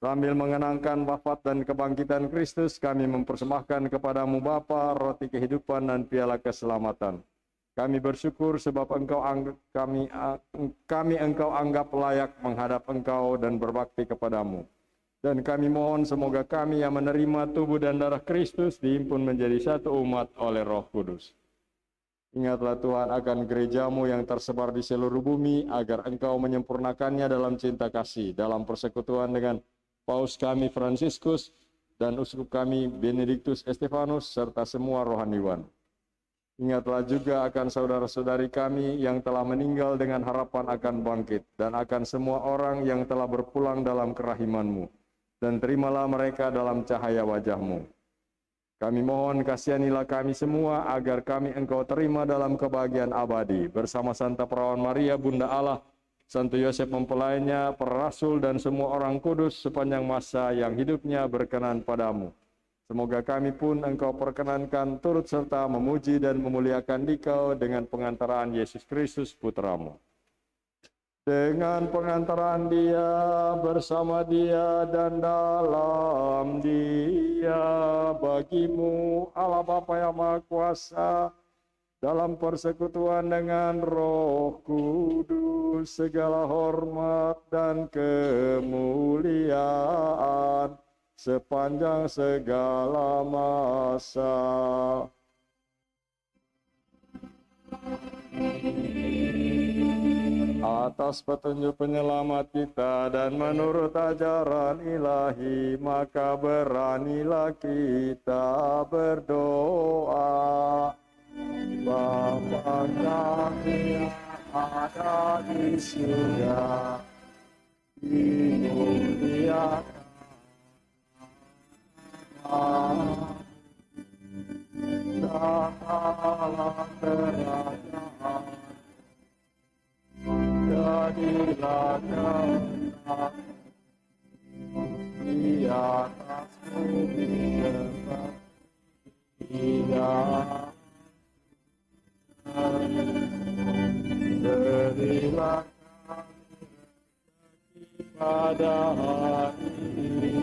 sambil mengenangkan wafat dan kebangkitan Kristus, kami mempersembahkan kepadamu Bapa roti kehidupan dan piala keselamatan. Kami bersyukur sebab kami Engkau anggap layak menghadap Engkau dan berbakti kepadamu. Dan kami mohon semoga kami yang menerima tubuh dan darah Kristus dihimpun menjadi satu umat oleh Roh Kudus. Ingatlah Tuhan akan gerejamu yang tersebar di seluruh bumi, agar Engkau menyempurnakannya dalam cinta kasih, dalam persekutuan dengan Paus kami Fransiskus dan Uskup kami Benediktus Estefanus serta semua rohaniwan. Ingatlah juga akan saudara-saudari kami yang telah meninggal dengan harapan akan bangkit, dan akan semua orang yang telah berpulang dalam kerahiman-Mu, dan terimalah mereka dalam cahaya wajah-Mu. Kami mohon kasihanilah kami semua agar kami Engkau terima dalam kebahagiaan abadi bersama Santa Perawan Maria Bunda Allah, Santo Yosef mempelainya, para rasul dan semua orang kudus sepanjang masa yang hidupnya berkenan padamu. Semoga kami pun Engkau perkenankan turut serta memuji dan memuliakan Dikau dengan pengantaraan Yesus Kristus Putramu. Dengan pengantaran Dia, bersama Dia dan dalam Dia, bagimu Allah Bapa yang Maha Kuasa, dalam persekutuan dengan Roh Kudus, segala hormat dan kemuliaan sepanjang segala masa. Atas petunjuk penyelamat kita dan menurut ajaran ilahi, maka beranilah kita berdoa. Bapa kami yang ada di surga, dimuliakan nama, datanglah kerajaan, jadilah kehendak di atas bumi seperti di dalam. Berilah kami pada hari ini,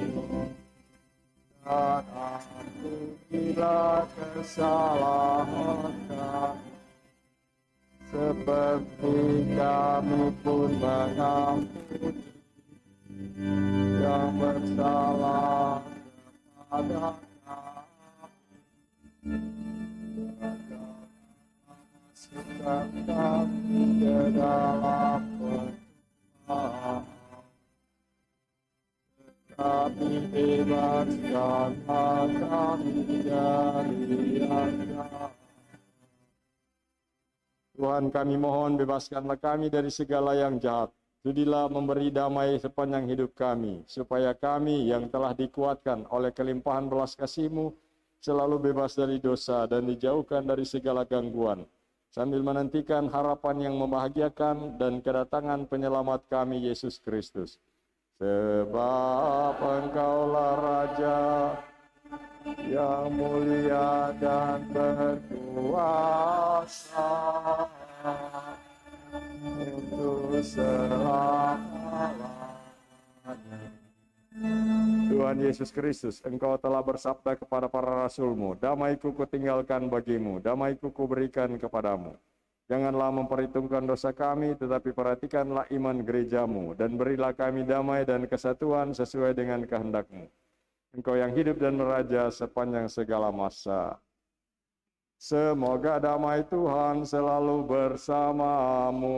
dan ampunilah kesalahan kami, seperti kami pun mengampuni yang bersalah kepada kami. Masukkan kami ke dalam pencobaan, kami bebaskan kami dari yang jahat. Tuhan, kami mohon bebaskanlah kami dari segala yang jahat. Sudilah memberi damai sepanjang hidup kami, supaya kami yang telah dikuatkan oleh kelimpahan belas kasih-Mu selalu bebas dari dosa dan dijauhkan dari segala gangguan, sambil menantikan harapan yang membahagiakan dan kedatangan penyelamat kami, Yesus Kristus. Sebab Engkaulah Raja yang mulia dan berkuasa untuk selama-lamanya. Tuhan Tuhan Yesus Kristus, Engkau telah bersabda kepada para rasul-Mu, damai-Ku kutinggalkan bagimu, damai-Ku kuberikan kepadamu. Janganlah memperhitungkan dosa kami, tetapi perhatikanlah iman gereja-Mu, dan berilah kami damai dan kesatuan sesuai dengan kehendak-Mu. Engkau yang hidup dan meraja sepanjang segala masa. Semoga damai Tuhan selalu bersamamu.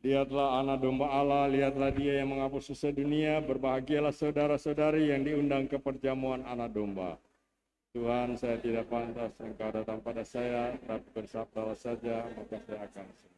Lihatlah anak domba Allah, lihatlah dia yang menghapus dosa dunia, berbahagialah saudara-saudari yang diundang ke perjamuan anak domba. Tuhan, saya tidak pantas Engkau datang pada saya, tapi bersabdalah saja, maka saya akan sembuh.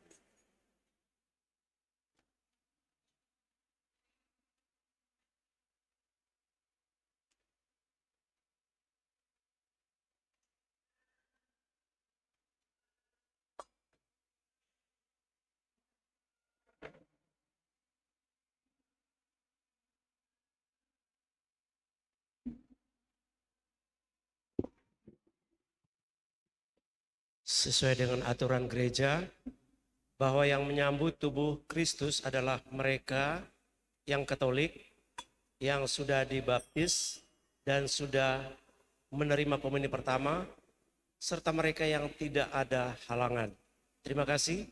Sesuai dengan aturan gereja, bahwa yang menyambut tubuh Kristus adalah mereka yang Katolik, yang sudah dibaptis dan sudah menerima komuni pertama, serta mereka yang tidak ada halangan. Terima kasih.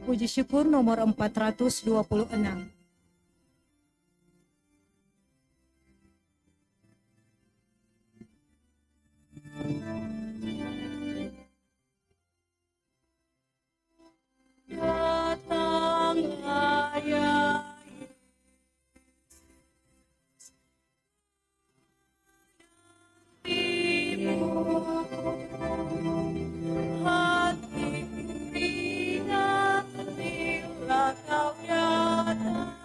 Puji syukur nomor 426. Datanglah ya hati ringan bila kau datang.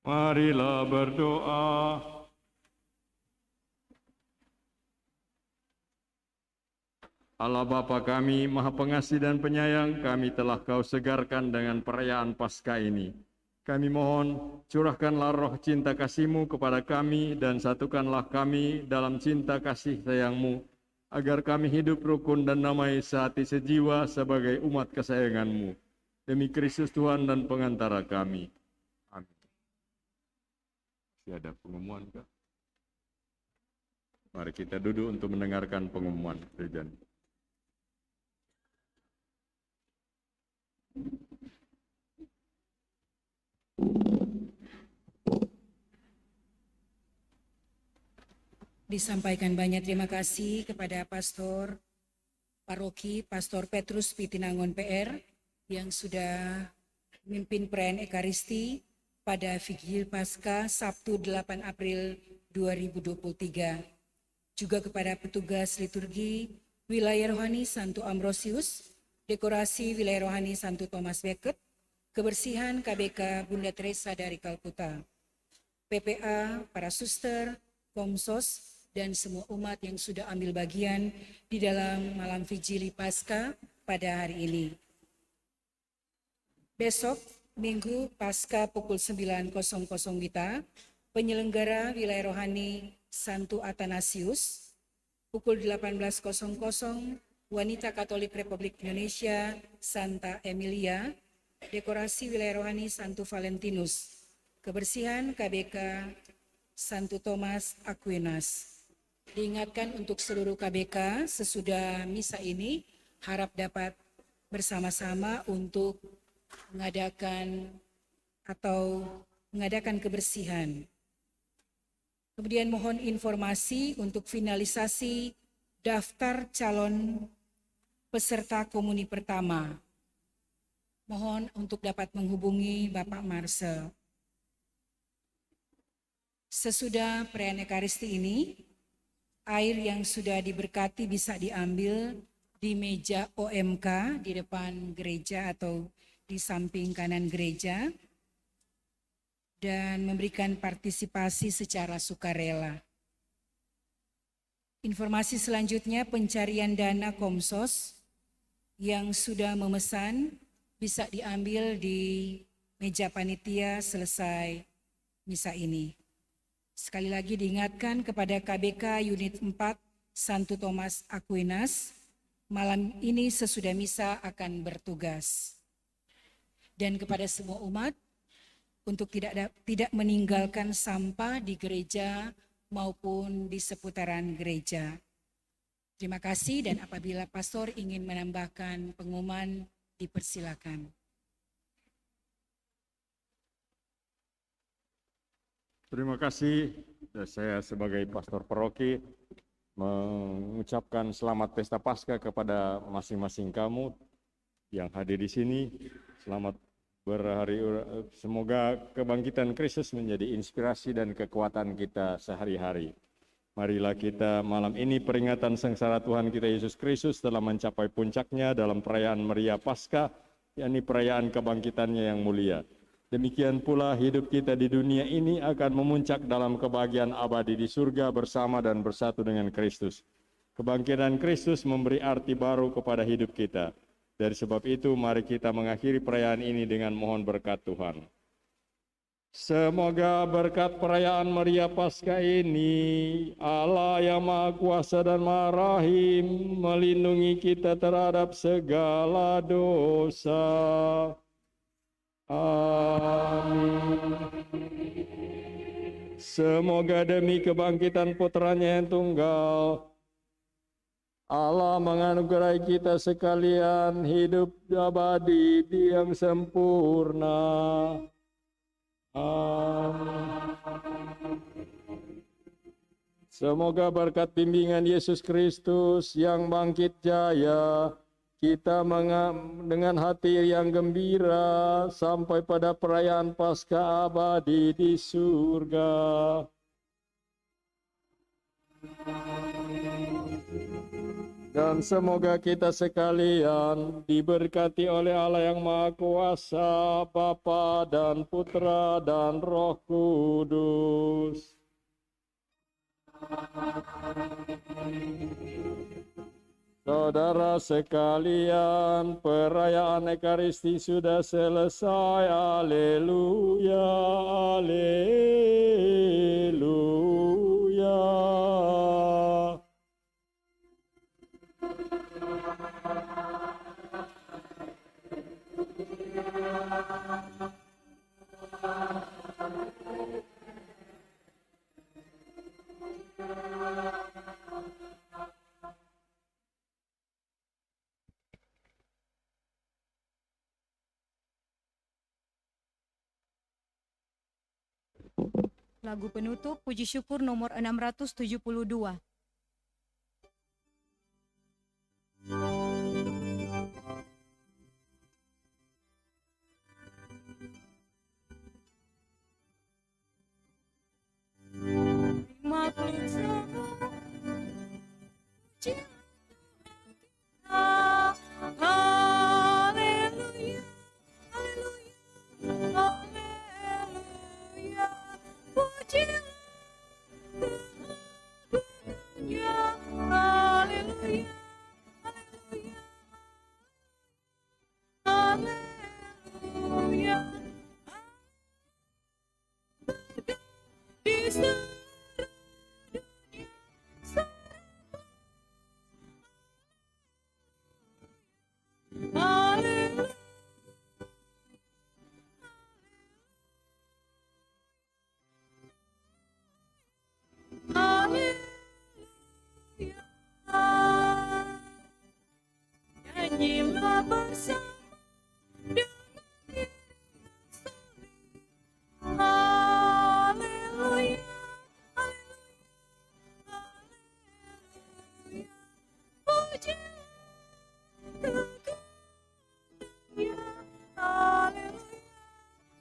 Marilah berdoa. Allah Bapa kami, Maha Pengasih dan Penyayang, kami telah Kau segarkan dengan perayaan Paskah ini. Kami mohon, curahkanlah roh cinta kasih-Mu kepada kami dan satukanlah kami dalam cinta kasih sayang-Mu, agar kami hidup rukun dan damai sehati sejiwa sebagai umat kesayangan-Mu. Demi Kristus Tuhan dan pengantara kami. Amin. Masih ada pengumuman kah? Mari kita duduk untuk mendengarkan pengumuman. Rejan. Disampaikan banyak terima kasih kepada Pastor Paroki, Pastor Petrus Pitinangon PR, yang sudah memimpin perayaan Ekaristi pada Vigil Paskah Sabtu 8 April 2023. Juga kepada petugas liturgi Wilayah Rohani Santo Ambrosius, dekorasi Wilayah Rohani Santo Thomas Becket, kebersihan KBK Bunda Teresa dari Kalkuta, PPA, para suster, Komsos, dan semua umat yang sudah ambil bagian di dalam malam Vigili Paskah pada hari ini. Besok, Minggu Paskah pukul 9.00 WITA, penyelenggara Wilayah Rohani Santo Athanasius, pukul 18.00 Wanita Katolik Republik Indonesia Santa Emilia, dekorasi Wilayah Rohani Santo Valentinus, kebersihan KBK Santo Thomas Aquinas. Diingatkan untuk seluruh KBK sesudah misa ini harap dapat bersama-sama untuk mengadakan kebersihan. Kemudian mohon informasi untuk finalisasi daftar calon peserta komuni pertama. Mohon untuk dapat menghubungi Bapak Marcel. Sesudah perayaan Ekaristi ini, air yang sudah diberkati bisa diambil di meja OMK di depan gereja atau di samping kanan gereja dan memberikan partisipasi secara sukarela. Informasi selanjutnya, pencarian dana Komsos yang sudah memesan bisa diambil di meja panitia selesai misa ini. Sekali lagi diingatkan kepada KBK Unit 4 Santo Thomas Aquinas, malam ini sesudah misa akan bertugas. Dan kepada semua umat, untuk tidak meninggalkan sampah di gereja maupun di seputaran gereja. Terima kasih, dan apabila pastor ingin menambahkan pengumuman, dipersilakan. Terima kasih. Saya sebagai pastor paroki mengucapkan selamat pesta Paskah kepada masing-masing kamu yang hadir di sini. Selamat berhari, semoga kebangkitan Kristus menjadi inspirasi dan kekuatan kita sehari-hari. Marilah kita malam ini peringatan sengsara Tuhan kita Yesus Kristus telah mencapai puncaknya dalam perayaan Meriah Paskah, yakni perayaan kebangkitannya yang mulia. Demikian pula hidup kita di dunia ini akan memuncak dalam kebahagiaan abadi di surga bersama dan bersatu dengan Kristus. Kebangkitan Kristus memberi arti baru kepada hidup kita. Dari sebab itu, mari kita mengakhiri perayaan ini dengan mohon berkat Tuhan. Semoga berkat perayaan Meriah Paskah ini, Allah yang Maha Kuasa dan Maha Rahim melindungi kita terhadap segala dosa. Amin. Semoga demi kebangkitan putranya yang tunggal, Allah menganugerahi kita sekalian hidup abadi yang sempurna. Amin. Semoga berkat bimbingan Yesus Kristus yang bangkit jaya, kita dengan hati yang gembira sampai pada perayaan Paskah abadi di surga. Dan semoga kita sekalian diberkati oleh Allah yang Maha Kuasa, Bapa dan Putra dan Roh Kudus. Saudara sekalian, perayaan Ekaristi sudah selesai. Haleluya, haleluya. Lagu penutup Puji Syukur nomor 672. Makhluk semua puji Haleluya, haleluya, haleluya. Pujilah Tuhannya. Haleluya, haleluya, haleluya. Di seluruh dunia haleluya. Haleluya. Nyanyilah bersama dengan diri salib. Haleluya, haleluya, haleluya. Puji Tuhannya. Haleluya,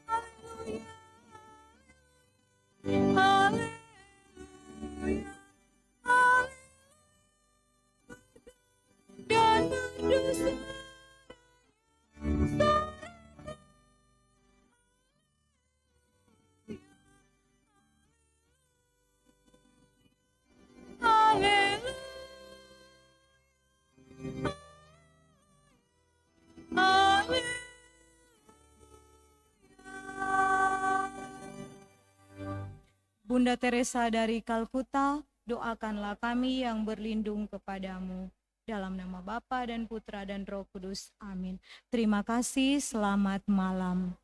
haleluya, haleluya. Dan berdosa haleluya, haleluya. Bunda Teresa dari Kalkuta, doakanlah kami yang berlindung kepadamu. Dalam nama Bapa dan Putra dan Roh Kudus. Amin. Terima kasih, selamat malam.